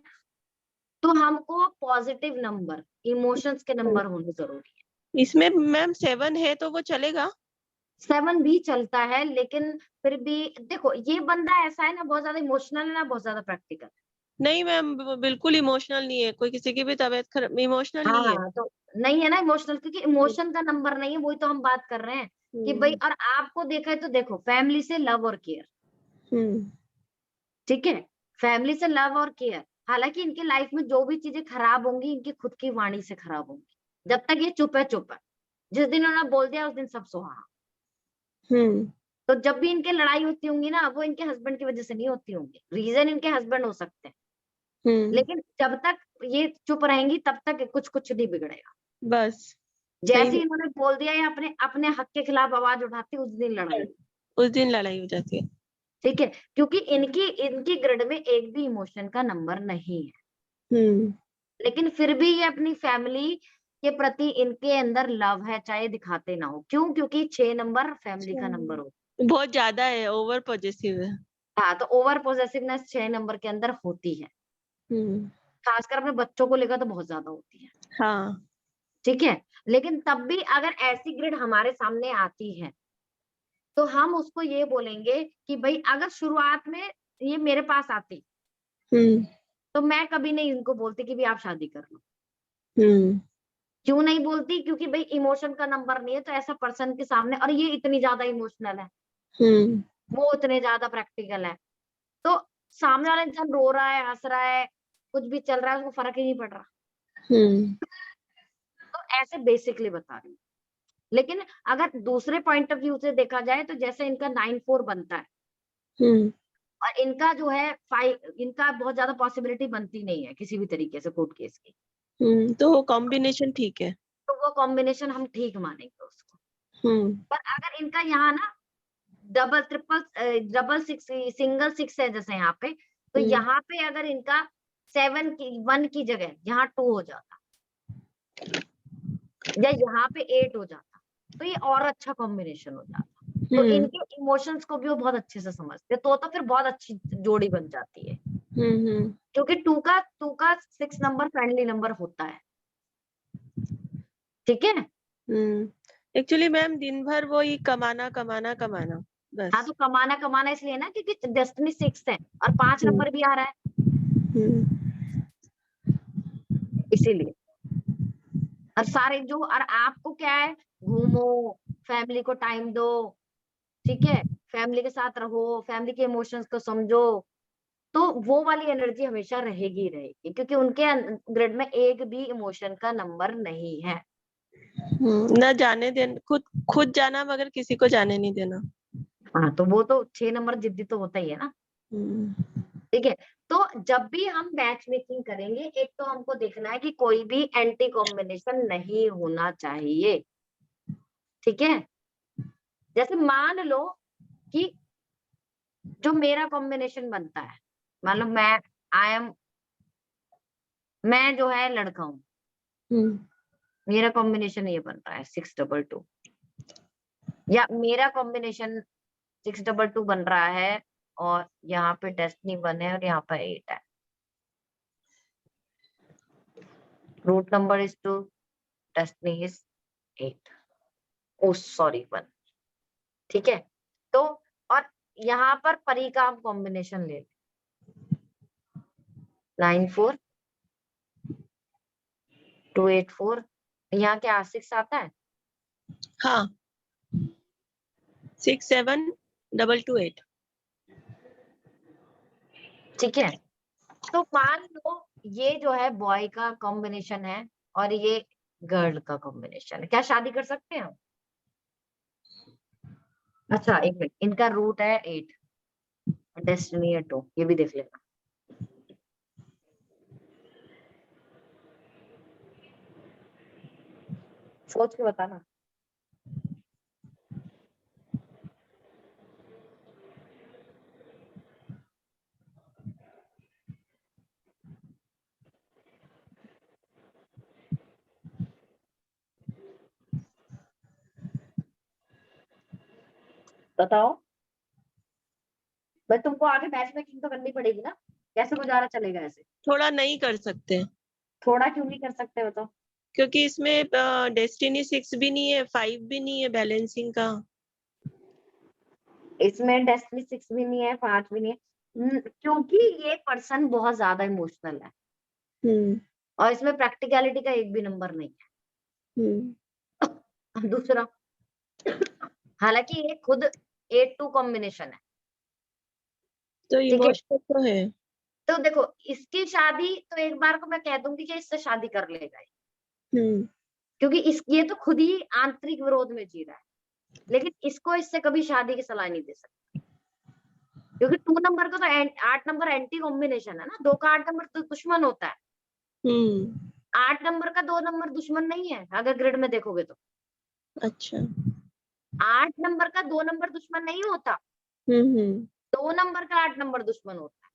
तो हमको पॉजिटिव नंबर, इमोशंस के नंबर होने जरूरी है। इसमें मैम 7 है तो वो चलेगा? 7 भी चलता है, लेकिन फिर भी देखो, ये बंदा ऐसा है ना, बहुत ज्यादा इमोशनल है ना, बहुत ज्यादा प्रैक्टिकल। नहीं मैम, बिल्कुल इमोशनल नहीं है, कोई किसी की भी तबीयत खराब, इमोशनल नहीं है। हाँ, तो नहीं है ना इमोशनल, क्योंकि इमोशन का नंबर नहीं है, वही तो हम बात कर रहे हैं कि भाई। और आपको देखा है तो देखो, फैमिली से लव और केयर, ठीक है? फैमिली से लव और केयर। हालांकि इनके लाइफ में जो भी चीजें खराब होंगी, इनकी खुद की वाणी से खराब होंगी। जब तक ये चुप है, चुप है। जिस दिन उन्होंने बोल दिया, उस दिन सब सुहा। तो जब भी इनके लड़ाई होती होंगी ना, वो इनके हस्बैंड की वजह से नहीं होती होंगी, रीजन इनके हस्बैंड हो सकते हैं, लेकिन जब तक ये चुप रहेंगी तब तक कुछ कुछ नहीं बिगड़ेगा। बस जैसे सही। ही इन्होंने बोल दिया या अपने अपने हक के खिलाफ आवाज उठाती, उस दिन लड़ाई। उस दिन लड़ाई हो जाती है। ठीक है, क्योंकि इनकी इनकी ग्रिड में एक भी इमोशन का नंबर नहीं है, लेकिन फिर भी ये अपनी फैमिली के प्रति इनके अंदर लव है, चाहे दिखाते ना हो। क्यों? क्योंकि 6 नंबर फैमिली का नंबर होता बहुत ज्यादा है, ओवर पॉजिटिव है। है। हाँ, तो ओवर पोजेसिवनेस 6 नंबर के अंदर होती है, खासकर अपने बच्चों को लेकर तो बहुत ज्यादा होती है। हाँ। ठीक है, लेकिन तब भी अगर ऐसी ग्रिड हमारे सामने आती है तो हम उसको ये बोलेंगे कि भाई, अगर शुरुआत में ये मेरे पास आती तो मैं कभी नहीं इनको बोलती कि भी आप शादी कर लो। क्यों नहीं बोलती? क्योंकि भाई इमोशन का नंबर नहीं है, तो ऐसा पर्सन के सामने, और ये इतनी ज्यादा इमोशनल है, वो इतने ज्यादा प्रैक्टिकल है, तो सामने वाला इंसान रो रहा है, हंस रहा है, कुछ भी चल रहा है, उसको फर्क ही नहीं पड़ रहा। तो ऐसे बेसिकली बता रही हूँ। लेकिन अगर दूसरे पॉइंट ऑफ व्यू से देखा जाए, तो जैसे इनका 9-4 बनता है और इनका जो है 5, इनका बहुत ज्यादा पॉसिबिलिटी बनती नहीं है किसी भी तरीके से कोर्ट केस की, तो कॉम्बिनेशन ठीक है। तो वो कॉम्बिनेशन हम ठीक मानेंगे उसको। पर अगर इनका यहाँ ना डबल ट्रिपल डबल 6, सिंगल 6 है जैसे यहाँ पे, तो यहाँ पे अगर इनका 7 की 1 की जगह यहाँ 2 हो जाता, या यहाँ पे 8 हो जाता, तो ये और अच्छा कॉम्बिनेशन हो जाता। तो इनके इमोशंस को भी वो बहुत अच्छे से समझते, तो फिर बहुत अच्छी जोड़ी बन जाती है, क्योंकि 2 का 6 नंबर फ्रेंडली नंबर होता है। ठीक है। एक्चुअली मैम दिन भर वो ही कमाना कमाना कमाना बस। हाँ, तो कमाना कमाना इसलिए ना, क्योंकि डेस्टिनी 6 है और 5 नंबर भी आ रहा है, इसीलिए। और सारे जो, और आपको क्या है, घूमो, फैमिली को टाइम दो, ठीक है, फैमिली के साथ रहो, फैमिली के इमोशंस को समझो, तो वो वाली एनर्जी हमेशा रहेगी ही रहेगी, क्योंकि उनके ग्रिड में एक भी इमोशन का नंबर नहीं है। ना जाने देना, खुद जाना मगर किसी को जाने नहीं देना। हाँ, तो वो तो 6 नंबर जिद्दी तो होता ही है ना। ठीक है, तो जब भी हम मैच मेकिंग करेंगे, एक तो हमको देखना है कि कोई भी एंटी कॉम्बिनेशन नहीं होना चाहिए। ठीक है, जैसे मान लो कि जो मेरा कॉम्बिनेशन बनता है, मान लो मैं जो है लड़का हूँ, मेरा कॉम्बिनेशन ये बन रहा है 622, या मेरा कॉम्बिनेशन 622 बन रहा है, और यहाँ पे डेस्टिनी 1 है और यहाँ पे 8 है, root number is 2, destiny is 8, oh sorry 1। ठीक है, तो और यहाँ पर परी का आप कॉम्बिनेशन ले लें, 94 284, यहाँ क्या 6 आता है? हाँ 67228। ठीक है, तो मान लो ये जो है बॉय का कॉम्बिनेशन है और ये गर्ल का कॉम्बिनेशन है, क्या शादी कर सकते हैं हम? अच्छा एक मिनट, इनका रूट है 8, डेस्टिनी है 2, ये भी देख लेना। सोच के बताना। बताओ भाई, तुमको आगे मैच मेकिंग तो करनी पड़ेगी ना, कैसे गुजारा चलेगा ऐसे? थोड़ा नहीं कर सकते थोड़ा क्यों नहीं कर सकते बताओ? क्योंकि इसमें डेस्टिनी 6 भी नहीं है, 5 भी नहीं है बैलेंसिंग का। इसमें डेस्टिनी 6 भी नहीं है, 5 भी नहीं है, क्योंकि ये पर्सन बहुत ज्यादा इमोशनल है हम्म और इसमें प्रैक्टिकलिटी का एक भी नंबर नहीं हम्म है। दूसरा, हालांकि ये खुद 8-2 कॉम्बिनेशन है, तो ठीक है, इमोशनल तो है। तो देखो इसकी शादी तो एक बार को मैं कह दूंगी कि इससे शादी कर लेगा ये, हम्म क्योंकि इस ये तो खुद ही आंतरिक विरोध में जी रहा है, लेकिन इसको इससे कभी शादी की सलाह नहीं दे सकता, क्योंकि 2 नंबर का तो 8 नंबर एंटी कॉम्बिनेशन है ना, 2 का 8 नंबर तो दुश्मन होता है, हम्म 8 नंबर का 2 नंबर दुश्मन नहीं है अगर ग्रिड में देखोगे तो, अच्छा 8 नंबर का 2 नंबर दुश्मन नहीं होता, हम्म 2 नंबर का 8 नंबर दुश्मन होता है,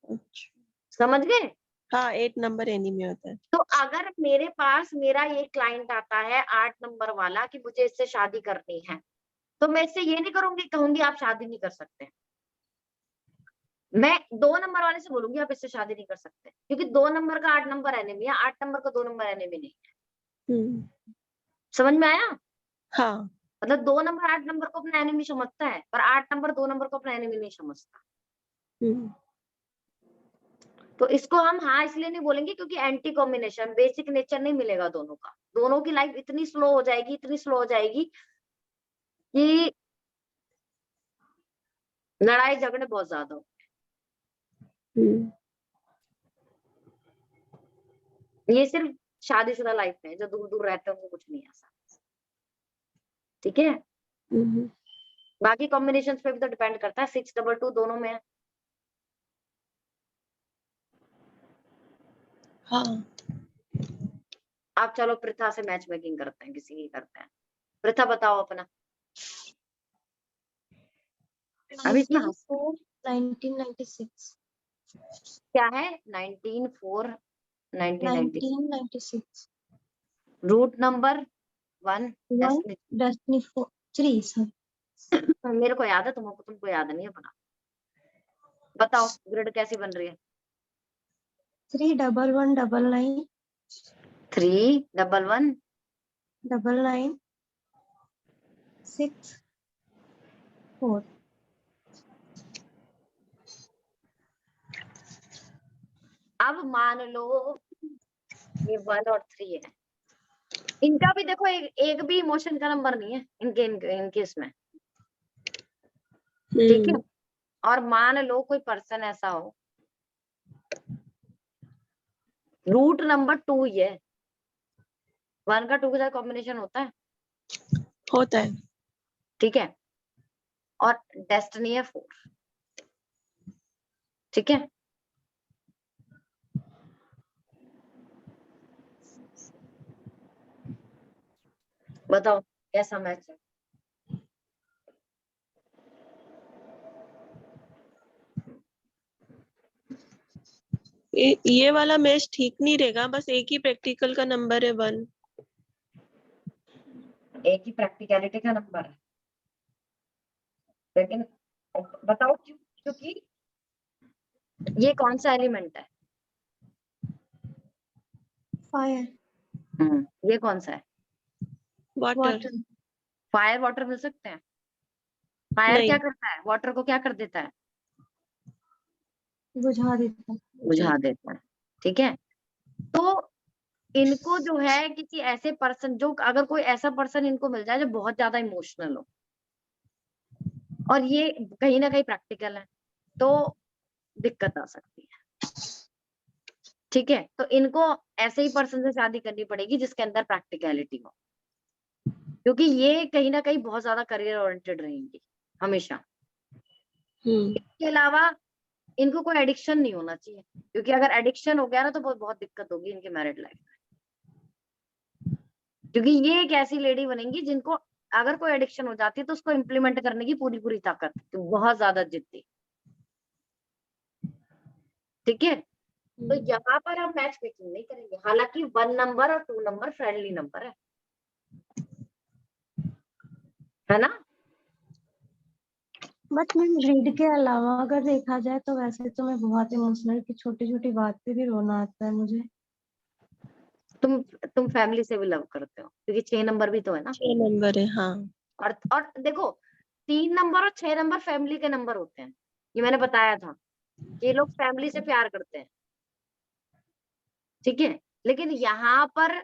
अच्छा समझ गए? हाँ 8 नंबर एनीमी होता है। तो अगर मेरे पास मेरा ये क्लाइंट आता है 8 नंबर वाला कि मुझे इससे शादी करनी है, तो मैं इससे ये नहीं करूंगी, कहूंगी आप शादी नहीं कर सकते, मैं 2 नंबर वाले से बोलूंगी आप इससे शादी नहीं कर सकते, क्योंकि 2 नंबर का 8 नंबर एनिमी है, 8 नंबर का 2 नंबर एनिमी नहीं है। हम्म समझ में आया? हाँ मतलब 2 नंबर 8 नंबर को अपना एनिमी समझता है, पर 8 नंबर 2 नंबर को अपना एनिमी नहीं समझता। हम्म तो इसको हम हाँ इसलिए नहीं बोलेंगे क्योंकि एंटी कॉम्बिनेशन, बेसिक नेचर नहीं मिलेगा दोनों का, दोनों की लाइफ इतनी स्लो हो जाएगी, इतनी स्लो हो जाएगी कि लड़ाई झगड़े बहुत ज्यादा हो। हम्म ये सिर्फ शादीशुदा लाइफ में है, जो दूर दूर रहते हैं उनको कुछ नहीं है ऐसा, ठीक है? हम्म बाकी कॉम्बिनेशन पे भी तो डिपेंड करता है, 622 दोनों में है। हाँ आप चलो प्रथा से मैच मेकिंग करते हैं, किसी की करते हैं। प्रथा बताओ अपना, अभी इसमें 1996 क्या है? 19-4 1996, 1996 route number 1 1 destiny. Destiny 3 sir मेरे को याद है, तुमको याद नहीं है अपना। बताओ ग्रिड कैसी बन रही है? 31199 311 99 6 4 अब मान लो ये 1 और 3 है, इनका भी देखो एक भी इमोशन का नंबर नहीं है इनके इसमें, ठीक है? हम्म और मान लो कोई पर्सन ऐसा हो, रूट नंबर 2 ही है, 1 का 2 के साथ कॉम्बिनेशन होता है, होता है। ठीक है? और डेस्टिनी है 4, ठीक है? बताओ कैसा मैच है? ये वाला मैच ठीक नहीं रहेगा, बस एक ही प्रैक्टिकल का नंबर है 1। एक ही प्रैक्टिकलिटी का नंबर है, लेकिन बताओ क्यों? क्योंकि ये कौन सा एलिमेंट है? फायर ये कौन सा है? वाटर वाटर फायर वाटर मिल सकते हैं? फायर क्या नहीं, करता है, वाटर को क्या कर देता है, बुझा देता है। बुझा देता है। ठीक है, तो इनको जो है किसी ऐसे पर्सन, जो अगर कोई ऐसा पर्सन इनको मिल जाए जो बहुत ज्यादा इमोशनल हो, और ये कहीं ना कहीं प्रैक्टिकल है, तो दिक्कत आ सकती है। ठीक है, तो इनको ऐसे ही पर्सन से शादी करनी पड़ेगी जिसके अंदर प्रैक्टिकलिटी हो, क्योंकि ये कहीं ना कहीं बहुत ज्यादा करियर ओरिएंटेड रहेंगी हमेशा। इसके अलावा इनको कोई एडिक्शन नहीं होना चाहिए, क्योंकि अगर एडिक्शन हो गया ना तो बहुत दिक्कत होगी इनके मैरिड लाइफ में, क्योंकि ये एक ऐसी लेडी बनेंगी जिनको अगर कोई एडिक्शन हो जाती है तो उसको इम्प्लीमेंट करने की पूरी पूरी ताकत, तो बहुत ज्यादा जिद्दी। ठीक है, तो यहाँ पर हम मैच मेकिंग नहीं करेंगे, हालांकि 1 नंबर और 2 नंबर फ्रेंडली नंबर है ना। बट मैम रीड के अलावा अगर देखा जाए तो वैसे तो मैं बहुत इमोशनल की छोटी छोटी बात पे भी रोना आता है मुझे। तुम फैमिली से भी लव करते हो, क्योंकि 6 नंबर भी तो है ना। 6 नंबर है, हाँ। और देखो 3 नंबर और 6 नंबर फैमिली के नंबर होते हैं, ये मैंने बताया था, ये लोग फैमिली से प्यार करते हैं। ठीक है, लेकिन यहाँ पर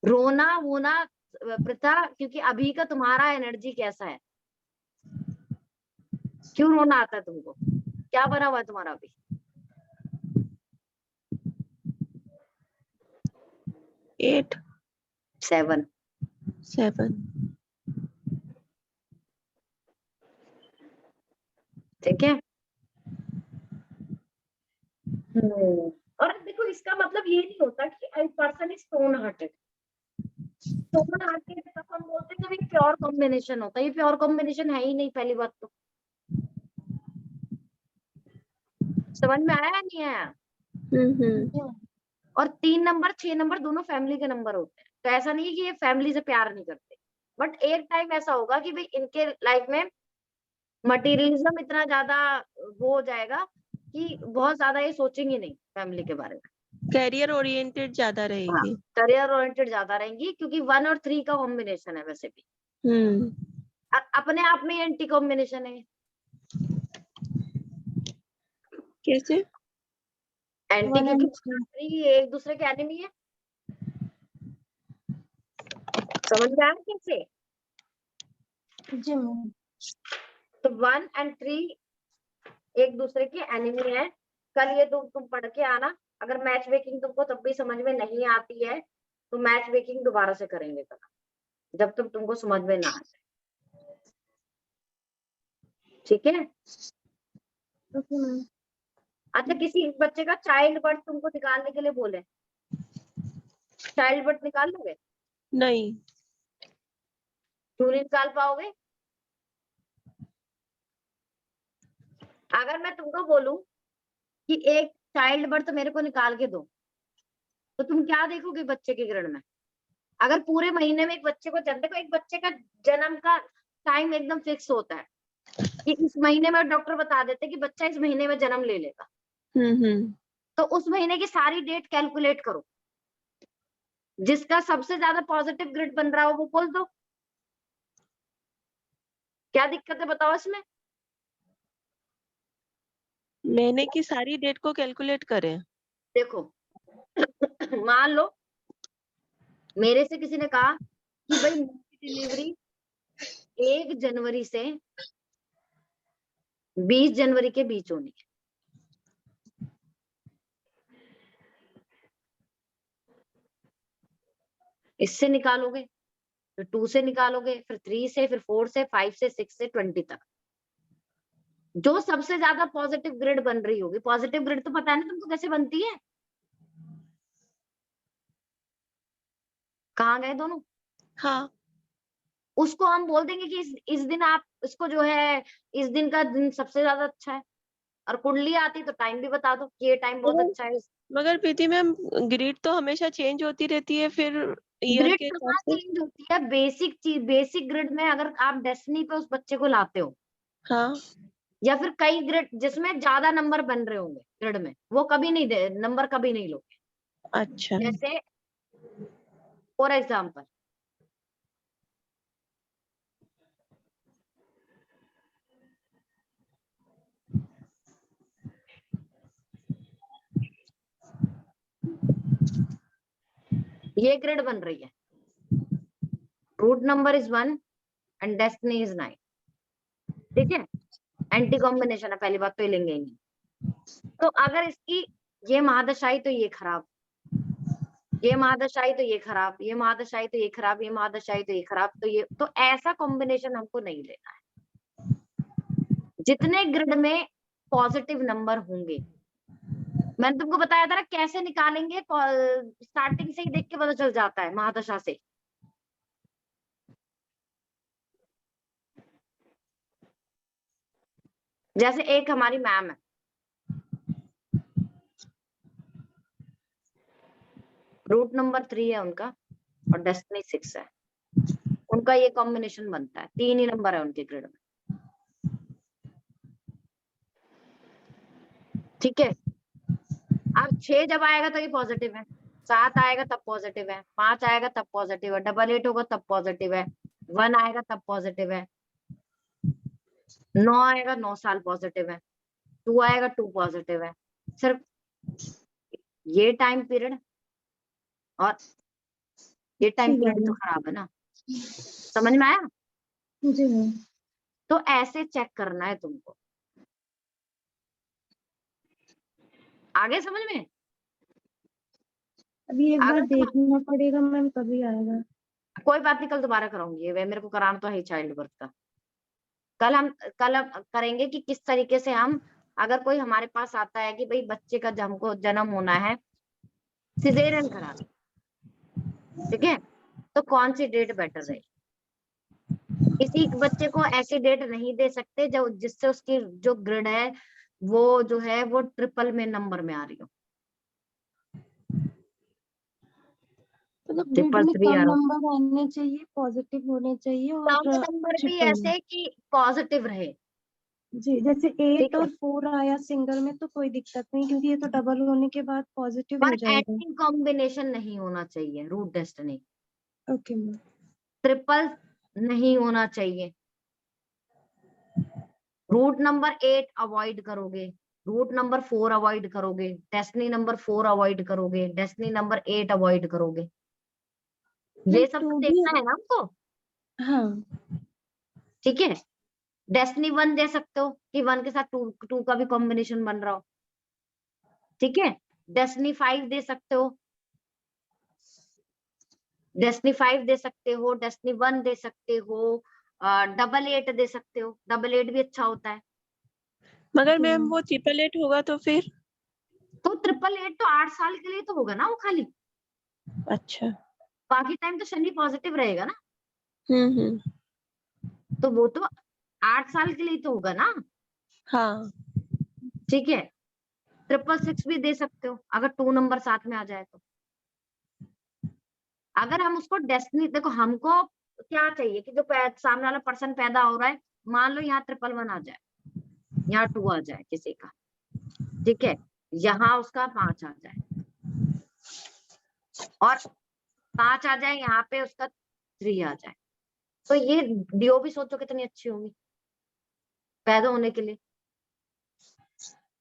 रोना वोना प्रथा, क्योंकि अभी का तुम्हारा एनर्जी कैसा है, क्यों रोना आता है तुमको, क्या बना हुआ है तुम्हारा अभी। 8 7 7 ठीक है। और देखो इसका मतलब ये नहीं होता कि person is stone hearted. Stone hearted जब हम बोलते हैं तो ये प्योर कॉम्बिनेशन होता है, ये प्योर कॉम्बिनेशन है ही नहीं, पहली बात तो। समझ में आया या नहीं आया। और 3 नंबर 6 नंबर दोनों फैमिली के नंबर होते हैं, तो ऐसा नहीं है कि ये फैमिली से प्यार नहीं करते, बट एक टाइम ऐसा होगा कि भाई इनके लाइफ में मटेरियलिज्म इतना ज्यादा वो हो जाएगा कि बहुत ज्यादा ये सोचेंगे नहीं फैमिली के बारे में। करियर ओरिएंटेड ज्यादा हाँ, रहेगी। करियर ओरिएंटेड ज्यादा रहेंगी, क्योंकि 1 और 3 का कॉम्बिनेशन है वैसे भी। अपने आप में एंटी कॉम्बिनेशन है। कैसे? एंटी, 1 क्योंकि and 1 और 3। 3 एक दूसरे के एनिमी है। समझ में आया कैसे। जी मैम। तो 1 और 3 एक दूसरे के एनिमी है। कल ये तुम पढ़ के आना, अगर मैच मेकिंग तुमको तब भी समझ में नहीं आती है तो मैच मेकिंग दोबारा से करेंगे कल, जब तक तुमको समझ में ना आ जाए। ठीक है। Okay ma'am. अच्छा, किसी बच्चे का चाइल्ड बर्थ तुमको निकालने के लिए बोले, चाइल्ड बर्थ निकाल लोगे, नहीं। क्यों नहीं निकाल पाओगे। अगर मैं तुमको बोलूं कि एक चाइल्ड बर्थ मेरे को निकाल के दो, तो तुम क्या देखोगे बच्चे के ग्रहण में। अगर पूरे महीने में एक बच्चे को जन्म, देखो एक बच्चे का जन्म का टाइम एकदम फिक्स होता है कि इस महीने में डॉक्टर बता देते कि बच्चा इस महीने में जन्म ले लेगा, तो उस महीने की सारी डेट कैलकुलेट करो, जिसका सबसे ज्यादा पॉजिटिव ग्रिड बन रहा हो वो बोल दो। क्या दिक्कत है बताओ इसमें। महीने की सारी डेट को कैलकुलेट करें। देखो मान लो मेरे से किसी ने कहा कि भाई मेरी डिलीवरी 1 जनवरी से 20 जनवरी के बीच होनी है। इससे निकालोगे, फिर 2 से निकालोगे, फिर 3 से, फिर 4 से, 5 से, 6 से 20 तक, जो सबसे ज्यादा पॉजिटिव ग्रिड बन रही होगी। पॉजिटिव ग्रिड तो पता है ना तुमको कैसे बनती है। कहाँ गए दोनों। हाँ। उसको हम बोल देंगे कि इस दिन आप इसको जो है, इस दिन का दिन सबसे ज्यादा अच्छा है, और कुंडली आती तो टाइम भी बता दो कि ये टाइम बहुत अच्छा है। मगर प्रीति मैम, ग्रिड तो हमेशा चेंज होती रहती है फिर ईयर ग्रिड के हिसाब कहाँ से। चेंज होती है, बेसिक चीज, बेसिक ग्रिड में अगर आप डेस्टिनी पे उस बच्चे को लाते हो, हाँ। या फिर कई ग्रिड जिसमें ज्यादा नंबर बन रहे होंगे ग्रिड में, वो कभी नहीं दे नंबर, कभी नहीं लोगे। अच्छा। जैसे फॉर एग्जाम्पल ये ग्रिड बन रही है, root number is 1 and destiny is 9। ठीक है, एंटी कॉम्बिनेशन है, पहली बात तो ये लेंगे ही नहीं। तो अगर इसकी ये महादशाई तो ये खराब, ये महादशाई तो ये खराब, ये महादशाई तो ये खराब, ये महादशाई तो ये खराब, तो ये तो ऐसा कॉम्बिनेशन हमको नहीं लेना है। जितने ग्रिड में पॉजिटिव नंबर होंगे, मैंने तुमको बताया था ना कैसे निकालेंगे, स्टार्टिंग से ही देख के पता चल जाता है महादशा से। जैसे एक हमारी मैम है, रूट नंबर 3 है उनका और डेस्टिनी 6 है, उनका ये कॉम्बिनेशन बनता है, 3 ही नंबर है उनके ग्रिड में। ठीक है, अब 6 जब आएगा तो ये पॉजिटिव है, 7 आएगा तब पॉजिटिव है, 5 आएगा तब पॉजिटिव है, 8 होगा तब पॉजिटिव है, 1 आएगा तब पॉजिटिव है, 9 आएगा 9 साल पॉजिटिव है, 2 आएगा 2 पॉजिटिव है। सिर्फ ये टाइम पीरियड और ये टाइम पीरियड तो खराब है ना, समझ में आया? जी मैम। तो ऐसे चेक करना है तुमको, आगे समझ में? अभी एक बार अगर तुम देखना पड़ेगा मैम, तभी आएगा। कोई बात नहीं, कल दोबारा कराऊंगी, वे मेरे को कराना तो है चाइल्ड बर्थ का। कल हम करेंगे कि किस तरीके से हम, अगर कोई हमारे पास आता है कि भाई बच्चे का हमको जन्म होना है, सिजेरियन करा, ठीक है, तो कौन सी डेट बेटर रहेगी? किसी बच्चे को ऐसी डेट नहीं दे सकते जो जिससे उसकी जो ग्रिड है वो जो है वो ट्रिपल में नंबर में आ रही हो, मतलब ग्रिड ट्रिपल में 3 कम आ रहा हो, नंबर आने चाहिए, पॉजिटिव होने चाहिए और कम नंबर भी ट्रिपल में। ऐसे कि पॉजिटिव रहे। जी, जैसे 8 ठीक है, और 4 आया सिंगल में तो कोई दिक्कत नहीं, क्योंकि ये तो डबल होने के बाद पॉजिटिव और हो जाएगा। एंटी कॉम्बिनेशन नहीं होना चाहिए, route destiny okay ma'am. Triple नहीं होना चाहिए। रूट नंबर 8 अवॉइड करोगे, रूट नंबर 4 अवॉइड करोगे, डेस्टिनी नंबर 4 अवॉइड करोगे, डेस्टिनी नंबर 8 अवॉइड करोगे, ये सब तो टू भी। देखना है ना हमको। हाँ ठीक है, डेस्टिनी 1 दे सकते हो कि 1 के साथ 2 का भी कॉम्बिनेशन बन रहा हो। ठीक है, डेस्टिनी 5 दे सकते हो, डेस्टिनी 5 दे सकते हो, डेस्टिनी 1 दे सकते हो, 888 दे सकते हो, 888 भी अच्छा होता है। मगर मैम वो 888 होगा तो फिर? तो 888 तो 8 साल के लिए तो होगा ना वो खाली, अच्छा। बाकी टाइम तो शनि पॉजिटिव रहेगा ना, हम्म। तो वो तो 8 साल के लिए तो होगा ना। हाँ। ठीक है, 666 भी दे सकते हो अगर 2 नंबर साथ में आ जाए तो। अगर हम उसको डेस्टिनी, देखो हमको क्या चाहिए कि जो सामने वाला पर्सन पैदा हो रहा है, मान लो यहाँ 111 आ जाए, यहाँ 2 आ जाए किसी का, ठीक है, यहाँ उसका 5 आ जाए और 5 आ जाए, यहाँ पे उसका 3 आ जाए, तो ये डीओ भी सोचो कितनी अच्छी होगी पैदा होने के लिए।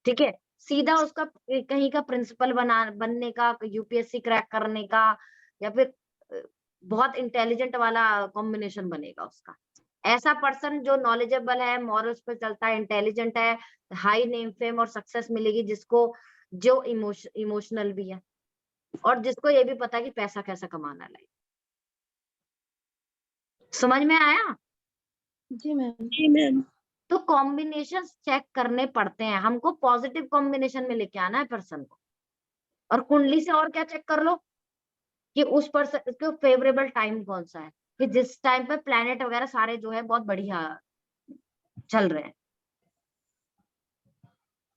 ठीक है, सीधा उसका कहीं का प्रिंसिपल बनने का, यूपीएससी क्रैक करने का, या फिर बहुत इंटेलिजेंट वाला कॉम्बिनेशन बनेगा उसका। ऐसा पर्सन जो नॉलेजेबल है, मॉरल्स पे चलता है, इंटेलिजेंट है, हाई नेम फेम और सक्सेस मिलेगी जिसको, जो इमोशनल भी है और जिसको ये भी पता है कि पैसा कैसा कमाना है। समझ में आया? जी मैम। जी मैम। तो कॉम्बिनेशन चेक करने पड़ते हैं हमको, पॉजिटिव कॉम्बिनेशन में लेके आना है पर्सन को। और कुंडली से और क्या चेक कर लो कि उस पर्सन को फेवरेबल टाइम कौन सा है, कि जिस टाइम पे प्लैनेट वगैरह सारे जो है बहुत बढ़िया चल रहे हैं।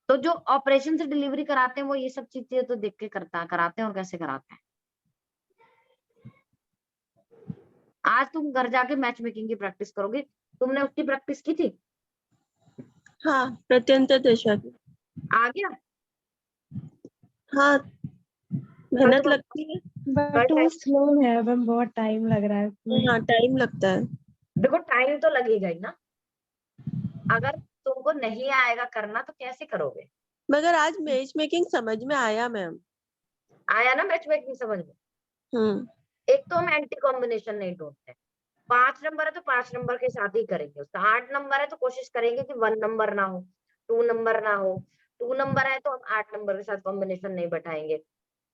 तो जो ऑपरेशन से डिलीवरी कराते हैं वो ये सब चीजें तो देख के कराते हैं और कैसे कराते हैं। आज तुम घर जाके मैच मेकिंग की प्रैक्टिस करोगे, तुमने उसकी प्रैक्टिस की थी? हाँ, प्रत्यंतर दशा की। आ गया? हाँ, कल मेहनत तुम लगती है। बट वो स्लो है मैम, बहुत टाइम लग रहा है उसमें। हाँ, टाइम लगता है। देखो टाइम तो लगेगा ही ना, अगर तुमको नहीं आएगा करना तो कैसे करोगे? मगर आज मैच मेकिंग समझ में आया मैम। आया ना मैच मेकिंग समझ में? एक तो हम एंटी कॉम्बिनेशन नहीं ढूंढते, 5 नंबर है तो 5 नंबर के साथ ही करेंगे उसका, 8 नंबर है तो कोशिश करेंगे कि 1 नंबर ना हो, 2 नंबर ना हो, 2 नंबर है तो हम 8 नंबर के साथ कॉम्बिनेशन नहीं बैठाएंगे,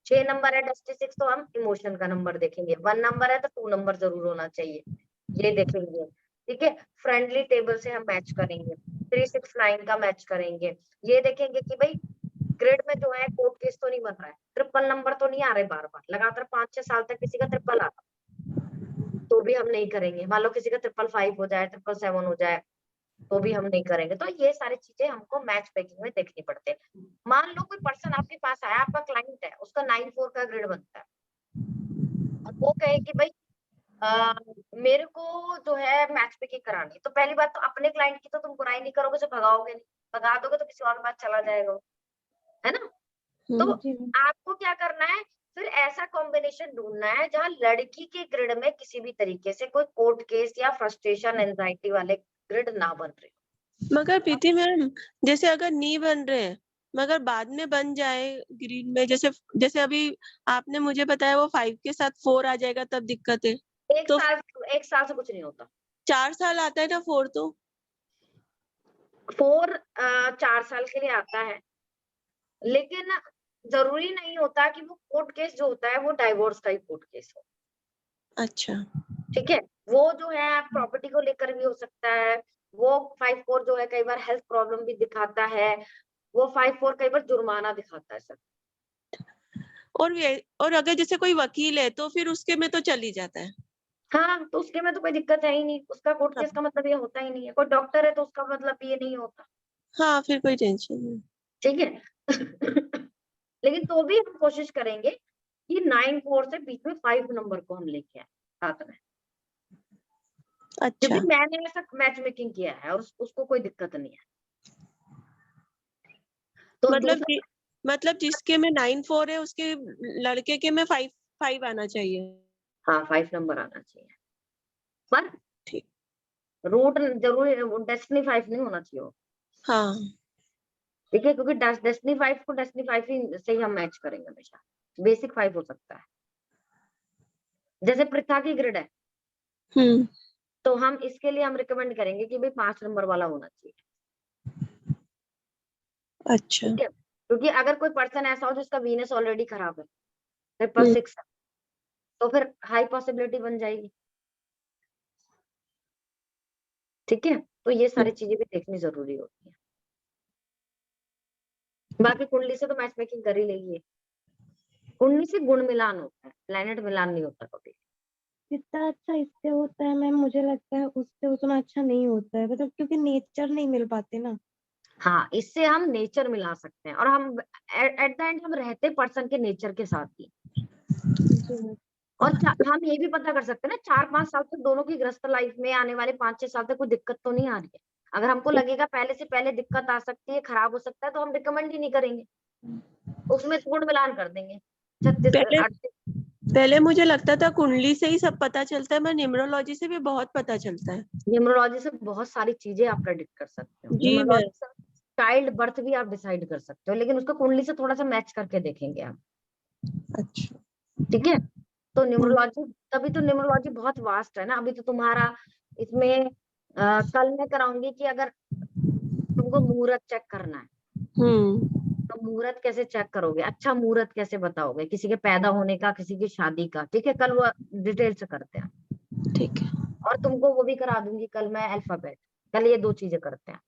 6 नंबर है टेस्टी 6 तो हम इमोशन का नंबर देखेंगे, 1 नंबर है तो 2 नंबर जरूर होना चाहिए, ये देखेंगे। ठीक है, फ्रेंडली टेबल से हम मैच करेंगे, 369 का मैच करेंगे, ये देखेंगे कि भाई ग्रिड में जो है कोर्ट केस तो नहीं बन रहा है, ट्रिपल नंबर तो नहीं आ रहे बार बार लगातार 5-6 साल तक किसी का ट्रिपल आ रहा, तो भी हम नहीं करेंगे। मान लो किसी का 555 हो जाए, 777 हो जाए, तो भी हम नहीं करेंगे। तो ये सारी चीजें हमको मैच मेकिंग में देखनी पड़ते हैं। मान लो कोई पर्सन आपके पास आया, आपका क्लाइंट है, उसका 9-4 का ग्रिड बनता है, और वो कहे कि भाई मेरे को जो है मैच मेकिंग करानी है, तो पहली बात तो अपने क्लाइंट की तो तुम बुराई नहीं करोगे, तो भगाओगे नहीं, भगा दोगे तो किसी और के पास चला जाएगा, है ना। तो जी आपको क्या करना है, फिर ऐसा कॉम्बिनेशन ढूंढना है जहां लड़की के ग्रिड में किसी भी तरीके से कोई कोर्ट केस या फ्रस्ट्रेशन एंजाइटी वाले ग्रिड ना बन रहे। मगर प्रीति मैम, जैसे अगर नहीं बन रहे हैं मगर बाद में बन जाए ग्रीन में, जैसे जैसे अभी आपने मुझे बताया वो 5 के साथ 4 आ जाएगा तब दिक्कत है, एक तो साल से कुछ नहीं होता। 4 साल आता है ना 4 तो? 4 4 साल के लिए आता है, लेकिन जरूरी नहीं होता कि वो कोर्ट केस जो होता है वो डाइवोर्स का ही कोर्ट केस हो। अच्छा। ठीक है, वो जो है प्रॉपर्टी को लेकर भी हो सकता है, वो 5-4 जो है कई बार हेल्थ प्रॉब्लम भी दिखाता है, वो 5-4 कई बार जुर्माना दिखाता है सर। और अगर जैसे कोई वकील है तो फिर उसके में तो चल ही जाता है। हाँ, तो उसके में तो कोई दिक्कत है ही नहीं, उसका कोर्ट केस का मतलब ये होता ही नहीं है। कोई डॉक्टर है तो उसका मतलब ये नहीं होता। हाँ, फिर कोई टेंशन नहीं। ठीक है। लेकिन तो भी हम कोशिश करेंगे कि 9-4 से बीच में 5 नंबर को हम लेके आए साथ में, क्योंकि अच्छा, मैंने ऐसा मैच मेकिंग किया है और उसको कोई दिक्कत नहीं है। तो दूसरा, मतलब जिसके में 9-4 है उसके लड़के के में 5 आना चाहिए। हाँ 5 नंबर आना चाहिए, पर ठीक। रूट जरूरी डेस्टिनी 5 नहीं होना चाहिए वो। हाँ। ठीक है, क्योंकि डेस्टिनी 5 को डेस्टिनी 5 ही से ही हम मैच करेंगे हमेशा, बेसिक 5 हो सकता है। जैसे प्रथा की ग्रिड है, तो हम इसके लिए हम रिकमेंड करेंगे कि भाई 5 नंबर वाला होना चाहिए। अच्छा। ठीक है, क्योंकि अगर कोई पर्सन ऐसा हो जिसका वीनस ऑलरेडी खराब है, 666 है, तो फिर हाई पॉसिबिलिटी बन जाएगी। ठीक है, तो ये सारी चीजें भी देखनी जरूरी होती है। बाकी कुंडली से तो मैच मेकिंग कर ही लेगी, कुंडली से गुण मिलान होता है, प्लेनेट मिलान नहीं होता कभी। जितना अच्छा इससे होता है मैम, मुझे लगता है उससे उतना अच्छा नहीं होता है, मतलब क्योंकि नेचर नहीं मिल पाते ना। हाँ, इससे हम नेचर मिला सकते हैं, और हम एट द एंड हम रहते पर्सन के नेचर के साथ ही। जी और हम ये भी पता कर सकते हैं ना, 4-5 साल तक दोनों की गृहस्थ लाइफ में आने वाले 5-6 साल तक कोई दिक्कत तो नहीं आ रही है। अगर हमको लगेगा पहले से पहले दिक्कत आ सकती है, खराब हो सकता है, तो हम रिकमेंड ही नहीं करेंगे, उसमें गुण मिलान कर देंगे। 36 पहले 38 पहले मुझे लगता था कुंडली से ही सब पता चलता है, मैं न्यूमरोलॉजी से भी बहुत पता चलता है। न्यूमरोलॉजी से बहुत सारी चीजें आप प्रेडिक्ट कर सकते हो, जी मैम। न्यूमरोलॉजी से चाइल्ड बर्थ भी आप डिसाइड कर सकते हो, लेकिन उसको कुंडली से थोड़ा सा मैच करके देखेंगे हम। अच्छा। ठीक है, तो न्यूमरोलॉजी, तभी तो न्यूमरोलॉजी बहुत वास्ट है ना। अभी तो तुम्हारा इसमें कल मैं कराऊंगी कि अगर तुमको मुहूर्त चेक करना है, तो मुहूर्त कैसे चेक करोगे, अच्छा मुहूर्त कैसे बताओगे, किसी के पैदा होने का, किसी की शादी का। ठीक है, कल वो डिटेल से करते हैं, ठीक है। और तुमको वो भी करा दूंगी कल मैं अल्फाबेट। कल ये 2 चीजें करते हैं।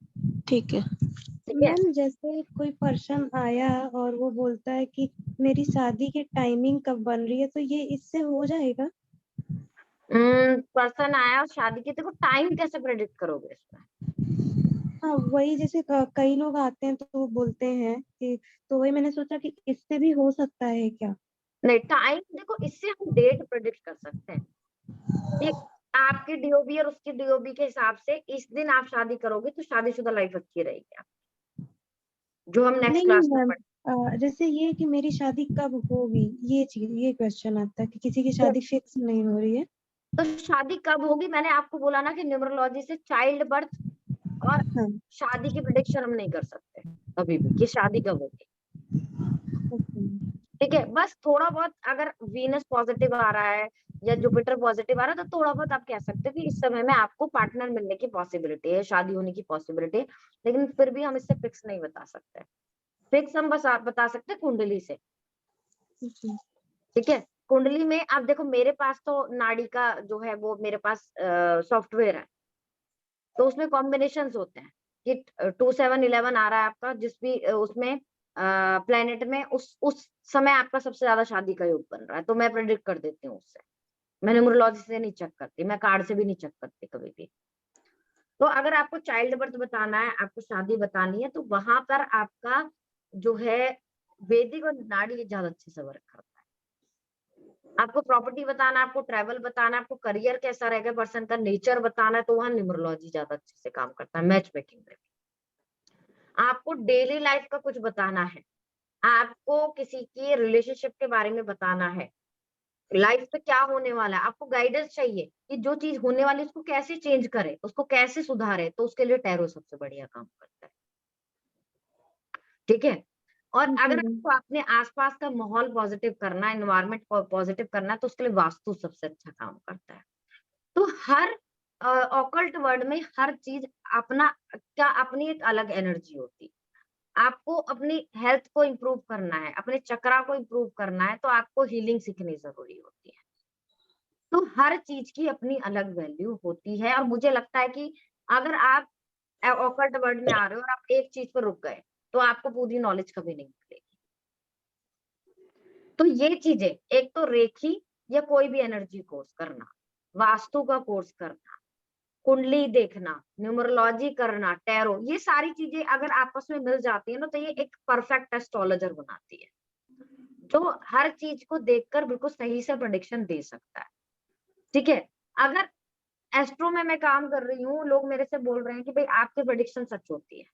ठीक है। ठीक है, मैम, जैसे कोई पर्सन आया और वो बोलता है कि मेरी शादी की टाइमिंग कब बन रही है, तो ये इससे हो जाएगा? पर्सन आया और शादी की, देखो टाइम कैसे प्रेडिक्ट करोगे इसमें। हाँ, वही जैसे कई लोग आते हैं तो वो बोलते हैं कि, तो वही मैंने सोचा कि इससे भी हो सकता है क्या? नहीं, टाइम देखो, इससे हम डेट प्रेडिक्ट कर सकते हैं कि आपकी डीओबी और उसकी डीओबी के हिसाब से इस दिन आप शादी करोगे तो शादीशुदा लाइफ अच्छी रहेगी आपकी, जो हम नेक्स्ट नहीं क्लास में मैम, पढ़। जैसे ये कि मेरी शादी कब होगी, ये चीज, ये क्वेश्चन आता है कि किसी की शादी फिक्स नहीं हो रही है। तो शादी कब होगी, मैंने आपको बोला ना कि न्यूमरोलॉजी से चाइल्ड बर्थ और हाँ। शादी की प्रिडिक्शन हम नहीं कर सकते कभी भी कि शादी कब होगी। ओके। ठीक ठीक है, बस थोड़ा बहुत अगर वीनस पॉजिटिव आ रहा है या जुपिटर पॉजिटिव आ रहा है तो थोड़ा बहुत आप कह सकते हो कि इस समय में आपको पार्टनर मिलने की पॉसिबिलिटी है, शादी होने की पॉसिबिलिटी है, लेकिन फिर भी हम इससे फिक्स नहीं बता सकते। फिक्स हम बस आप बता सकते हैं कुंडली से। ठीक है, कुंडली में आप देखो, मेरे पास तो नाड़ी का जो है वो मेरे पास सॉफ्टवेयर है, तो उसमें कॉम्बिनेशन होते हैं कि 2711 आ रहा है आपका, जिस भी उसमें प्लेनेट में उस समय आपका सबसे ज्यादा शादी का योग बन रहा है, तो मैं प्रेडिक्ट कर देती हूँ उससे। मैं न्यूमरोलॉजी से नहीं चेक करती, मैं कार्ड से भी नहीं चेक करती कभी भी। तो अगर आपको चाइल्ड बर्थ बताना है, आपको शादी बतानी है, तो वहां पर आपका जो है वैदिक और नाड़ी ज्यादा अच्छे से वर्क करता है। आपको प्रॉपर्टी बताना है, आपको ट्रैवल बताना है, आपको करियर कैसा रहेगा पर्सन का, नेचर बताना है, तो वहां न्यूमरोलॉजी ज्यादा अच्छे से काम करता है मैच मेकिंग में। आपको डेली लाइफ का कुछ बताना है, आपको किसी की रिलेशनशिप के बारे में बताना है, लाइफ में क्या होने वाला है, आपको गाइडेंस चाहिए कि जो चीज होने वाली है उसको कैसे चेंज करे, उसको कैसे सुधारे, तो उसके लिए टैरो सबसे बढ़िया काम करता है। ठीक है, और अगर आपको अपने आसपास का माहौल पॉजिटिव करना है, एनवायरनमेंट पॉजिटिव करना है, तो उसके लिए वास्तु सबसे अच्छा काम करता है। तो हर ऑकल्ट वर्ड में हर चीज अपनी एक अलग एनर्जी होती है। आपको अपनी हेल्थ को इम्प्रूव करना है, अपने चक्रा को इम्प्रूव करना है, तो आपको हीलिंग सीखनी जरूरी होती है। तो हर चीज की अपनी अलग वैल्यू होती है, और मुझे लगता है कि अगर आप ऑकल्ट वर्ड में आ रहे हो और आप एक चीज पर रुक गए, तो आपको पूरी नॉलेज कभी नहीं मिलेगी। तो ये चीजें, एक तो रेखी या कोई भी एनर्जी कोर्स करना, वास्तु का कोर्स करना, कुंडली देखना, न्यूमरोलॉजी करना, टैरो, ये सारी चीजें अगर आपस में मिल जाती है ना, तो ये एक परफेक्ट एस्ट्रोलॉजर बनाती है, जो हर चीज को देखकर बिल्कुल सही से प्रेडिक्शन दे सकता है। ठीक है, अगर एस्ट्रो में मैं काम कर रही हूँ, लोग मेरे से बोल रहे हैं कि भाई आपकी प्रेडिक्शन सच होती है,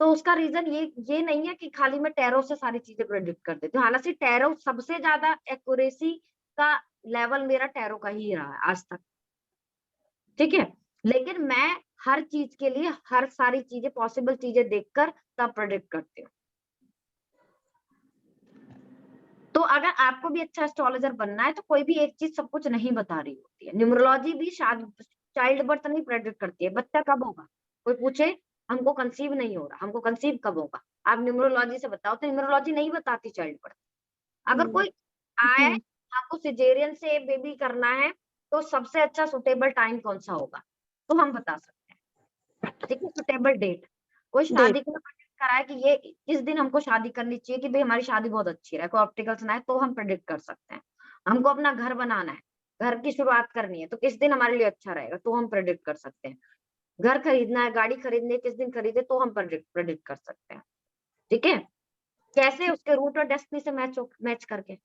तो उसका रीजन ये नहीं है कि खाली मैं टैरो से सारी चीजें प्रेडिक्ट कर देती हूँ। हालांकि टैरो सबसे ज्यादा एक्यूरेसी का लेवल मेरा टैरो का ही रहा है आज तक। ठीक है, लेकिन मैं हर चीज के लिए हर सारी चीजें पॉसिबल चीजें देखकर तब प्रेडिक्ट करती हूँ। तो अगर आपको भी अच्छा एस्ट्रोलॉजर बनना है, तो कोई भी एक चीज सब कुछ नहीं बता रही होती है। न्यूमरोलॉजी भी चाइल्ड बर्थ नहीं प्रेडिक्ट करती है, बच्चा कब होगा। कोई पूछे हमको कंसीव नहीं हो रहा, हमको कंसीव कब होगा, आप न्यूमरोलॉजी से बताओ, तो न्यूमरोलॉजी नहीं बताती चाइल्ड बर्थ। अगर कोई आए आपको सिजेरियन से बेबी करना है, तो सबसे अच्छा सुटेबल टाइम कौन सा होगा, तो हम बता सकते हैं। ठीक है, सुटेबल डेट। कोई शादी को कराए कि ये इस दिन हमको शादी करनी चाहिए कि भाई हमारी शादी बहुत अच्छी रहे, कोई ऑप्टिकल्स ना है, तो हम प्रेडिक्ट कर सकते हैं। हमको अपना घर बनाना है, घर की शुरुआत करनी है, तो किस दिन हमारे लिए अच्छा रहेगा, तो हम प्रेडिक्ट कर सकते हैं। घर खरीदना है, गाड़ी खरीदनी है, किस दिन खरीदे, तो हम प्रेडिक्ट कर सकते हैं। ठीक है, कैसे, उसके रूट और डेस्टिनी से मैच करके,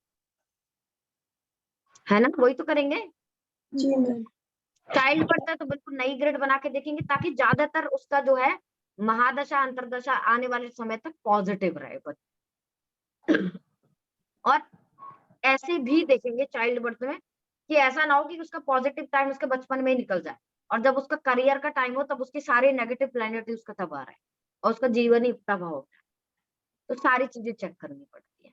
है ना, वही तो करेंगे। जी मैम। चाइल्ड बर्थ है तो बिल्कुल नई ग्रिड बना के देखेंगे, ताकि ज्यादातर उसका जो है महादशा अंतरदशा आने वाले समय तक पॉजिटिव रहे और ऐसे भी देखेंगे चाइल्ड बर्थ में कि ऐसा ना हो कि उसका पॉजिटिव टाइम उसके बचपन में ही निकल जाए, और जब उसका करियर का टाइम हो तब उसके सारे नेगेटिव प्लैनेट उसका तबाह रहे और उसका जीवन ही तबाह हो जाए। तो सारी चीजें चेक करनी पड़ती है।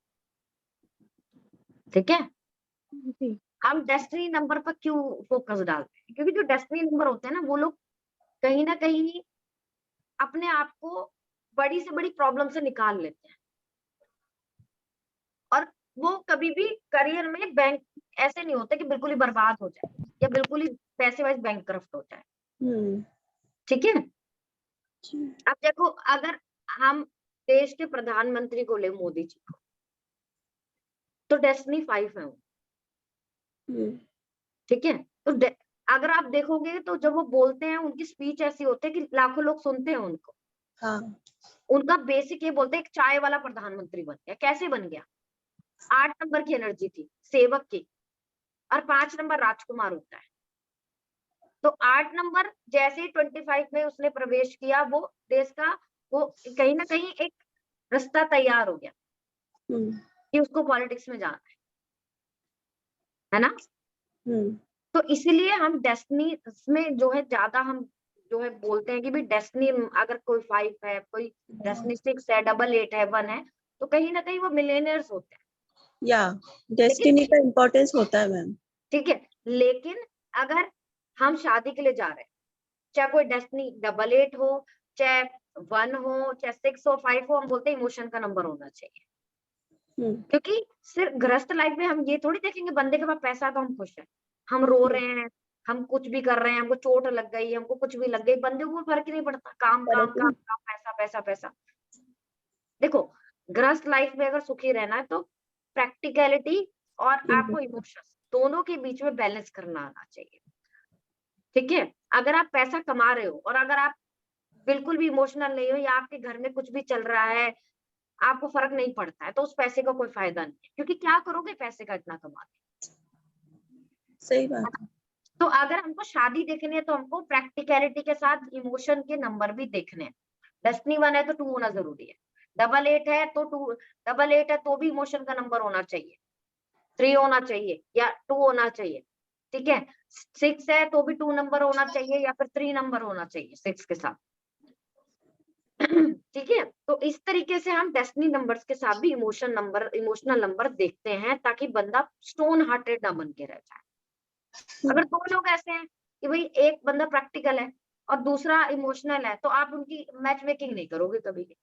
ठीक है, हम डेस्टिनी नंबर पर क्यों फोकस डालते हैं, क्योंकि जो डेस्टिनी नंबर होते हैं ना, वो लोग कहीं ना कहीं अपने आप को बड़ी से बड़ी प्रॉब्लम से निकाल लेते हैं, और वो कभी भी करियर में बैंक ऐसे नहीं होते कि बिल्कुल ही बर्बाद हो जाए या बिल्कुल ही पैसे वाइज बैंकक्रफ्ट हो जाए। ठीक है, अब देखो, अगर हम देश के प्रधानमंत्री को ले, मोदी जी को, तो डेस्टिनी 5 है वो। ठीक है, तो अगर आप देखोगे तो जब वो बोलते हैं, उनकी स्पीच ऐसी होती है कि लाखों लोग सुनते हैं उनको। हाँ। उनका बेसिक ये बोलते हैं, एक चाय वाला प्रधानमंत्री बन गया। कैसे बन गया, 8 नंबर की एनर्जी थी सेवक की, और 5 नंबर राजकुमार होता है। तो 8 नंबर जैसे ही 25 में उसने प्रवेश किया, वो देश का वो कहीं ना कहीं एक रास्ता तैयार हो गया कि उसको पॉलिटिक्स में जाना है ना। तो इसीलिए हम डेस्टिनी में जो है ज्यादा हम जो है बोलते हैं कि भाई डेस्टिनी, अगर कोई 5 है, कोई डेस्टिनी 6 है, 88 है, 1 है, तो कहीं ना कहीं वो मिलेनियर्स होते हैं। या डेस्टिनी का इम्पोर्टेंस होता है मैम। ठीक है, लेकिन अगर हम शादी के लिए जा रहे हैं, चाहे कोई डेस्टिनी 88 हो, चाहे 1 हो, चाहे 6 हो, 5 हो, हम बोलते हैं इमोशन का नंबर होना चाहिए। क्योंकि सिर्फ गृहस्थ लाइफ में हम ये थोड़ी देखेंगे बंदे के पास पैसा है तो हम खुश हैं, हम रो रहे हैं, हम कुछ भी कर रहे हैं, हमको चोट लग गई, हमको कुछ भी लग गई, बंदे को फर्क ही नहीं पड़ता, काम काम काम काम, पैसा पैसा पैसा। देखो, गृहस्थ लाइफ में अगर सुखी रहना है तो प्रैक्टिकलिटी और आपको इमोशंस दोनों के बीच में बैलेंस करना आना चाहिए। ठीक है, अगर आप पैसा कमा रहे हो और अगर आप बिल्कुल भी इमोशनल नहीं हो या आपके घर में कुछ भी चल रहा है, आपको फर्क नहीं पड़ता है, तो उस पैसे का कोई फायदा नहीं है, क्योंकि क्या करोगे पैसे का इतना कमा के। सही बात है। तो अगर हमको शादी देखनी है तो हमको प्रैक्टिकलिटी के साथ इमोशन के नंबर भी देखने हैं। डेस्टिनी 1 है तो 2 होना जरूरी है, 88 है तो 2, 88 है तो भी इमोशन का नंबर होना चाहिए, 3 होना चाहिए या 2 होना चाहिए। ठीक है, 6 है तो भी 2 नंबर होना चाहिए या फिर 3 नंबर होना चाहिए 6 के साथ। ठीक है, तो इस तरीके से हम डेस्टिनी नंबर्स के साथ भी इमोशनल नंबर देखते हैं, ताकि बंदा स्टोन हार्टेड ना बन के रह जाए। अगर 2 लोग ऐसे हैं कि भाई एक बंदा प्रैक्टिकल है और दूसरा इमोशनल है, तो आप उनकी मैच मेकिंग नहीं करोगे कभी भी।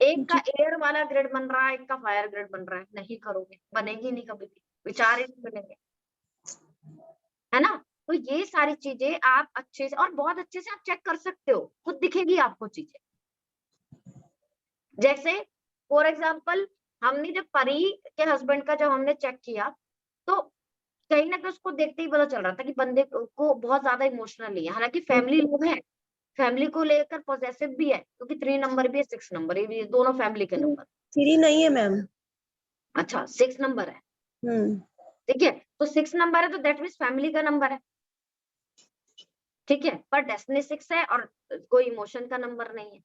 एक का एयर वाला ग्रेड बन रहा है, एक का फायर ग्रेड बन रहा है, नहीं करोगे, बनेगी नहीं कभी भी, विचार ही नहीं बनेंगे, है ना। तो ये सारी चीजें आप अच्छे से और बहुत अच्छे से आप चेक कर सकते हो, खुद दिखेगी आपको चीजें। जैसे फॉर एग्जाम्पल, हमने जब परी के हस्बैंड का जब हमने चेक किया, तो कहीं ना कहीं उसको देखते ही पता चल रहा था कि बंदे को बहुत ज्यादा इमोशनल नहीं है। हालांकि फैमिली लोग हैं, फैमिली को लेकर पॉजिटिव भी है, क्योंकि 3 नंबर भी है, 6 नंबर भी है, दोनों फैमिली के नंबर। 3 नहीं है मैम। अच्छा, 6 नंबर है। ठीक है, तो 6 नंबर है तो दैट मीन्स फैमिली का नंबर है। ठीक है, पर डेस्टिनी 6 है और कोई इमोशन का नंबर नहीं है,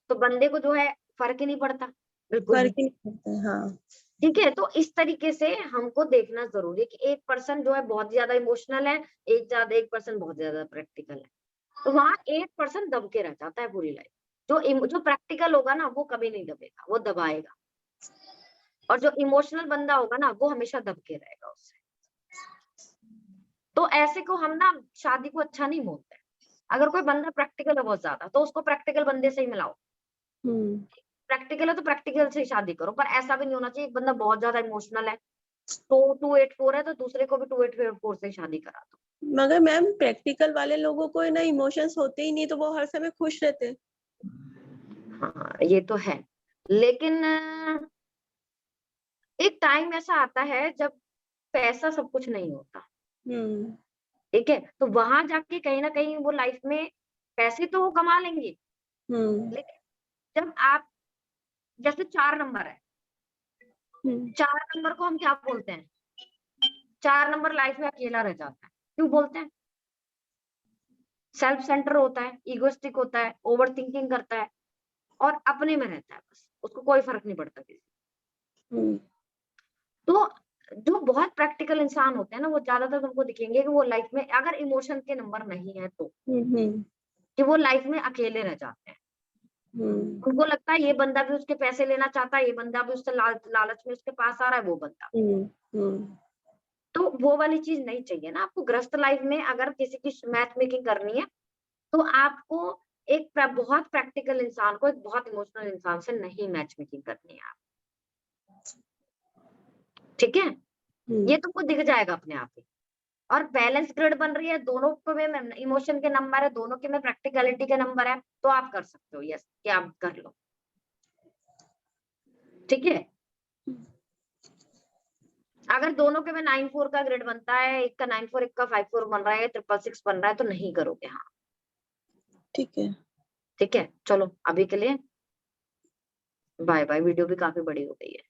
तो बंदे को जो है फर्क ही नहीं पड़ता बिल्कुल भी। फर्क ही नहीं पड़ता, हाँ। ठीक है, तो इस तरीके से हमको देखना जरूरी है कि एक पर्सन जो है बहुत ज्यादा इमोशनल है, एक पर्सन बहुत ज्यादा प्रैक्टिकल है, तो वहां एक पर्सन दब के रह जाता है पूरी लाइफ। जो प्रैक्टिकल होगा ना वो कभी नहीं दबेगा, वो दबाएगा, और जो इमोशनल बंदा होगा ना वो हमेशा दब के रहेगा उससे। तो ऐसे को हम ना शादी को अच्छा नहीं बोलते। अगर कोई बंदा प्रैक्टिकल है बहुत ज्यादा, तो उसको प्रैक्टिकल बंदे से ही मिलाओ। प्रैक्टिकल है तो प्रैक्टिकल से ही शादी करो, पर ऐसा भी नहीं होना चाहिए एक बंदा बहुत ज्यादा इमोशनल है तो 284 है तो दूसरे को भी 284 से शादी करा दो। मगर मैम प्रैक्टिकल वाले लोगों को ना इमोशंस होते ही नहीं, तो वो हर समय खुश रहते। हाँ, ये तो है, लेकिन एक टाइम ऐसा आता है जब पैसा सब कुछ नहीं होता। ठीक है, तो वहां जाके कहीं ना कहीं वो लाइफ में पैसे तो वो कमा लेंगे, लेकिन जब आप जैसे 4 नंबर है, 4 नंबर को हम क्या बोलते हैं, 4 नंबर लाइफ में अकेला रह जाता है। क्यों बोलते हैं? सेल्फ सेंटर होता है, इगोइस्टिक होता है, ओवर थिंकिंग करता है और अपने में रहता है, बस उसको कोई फर्क नहीं पड़ता किसी। तो जो बहुत प्रैक्टिकल इंसान होते हैं ना, वो ज्यादातर तुमको दिखेंगे कि वो लाइफ में अगर इमोशन के नंबर नहीं है तो कि वो लाइफ में अकेले रह जाते हैं। उनको लगता है ये बंदा भी उसके पैसे लेना चाहता है, ये बंदा भी उससे लालच में उसके पास आ रहा है, वो बंदा। तो वो वाली चीज नहीं चाहिए ना आपको। गृहस्थ लाइफ में अगर किसी की मैच मेकिंग करनी है तो आपको एक बहुत प्रैक्टिकल इंसान को एक बहुत इमोशनल इंसान से नहीं मैच मेकिंग करनी है आप। ठीक है, ये तुमको दिख जाएगा अपने आप ही। और बैलेंस ग्रिड बन रही है, दोनों को में इमोशन के नंबर है, दोनों के में प्रैक्टिकलिटी के नंबर है, तो आप कर सकते हो यस कि आप कर लो। ठीक है, अगर दोनों के में 94 का ग्रेड बनता है, एक का 94 एक का 54 बन रहा है, 666 बन रहा है, तो नहीं करोगे। हाँ ठीक है, ठीक है, चलो अभी के लिए बाय बाय। वीडियो भी काफी बड़ी हो गई है।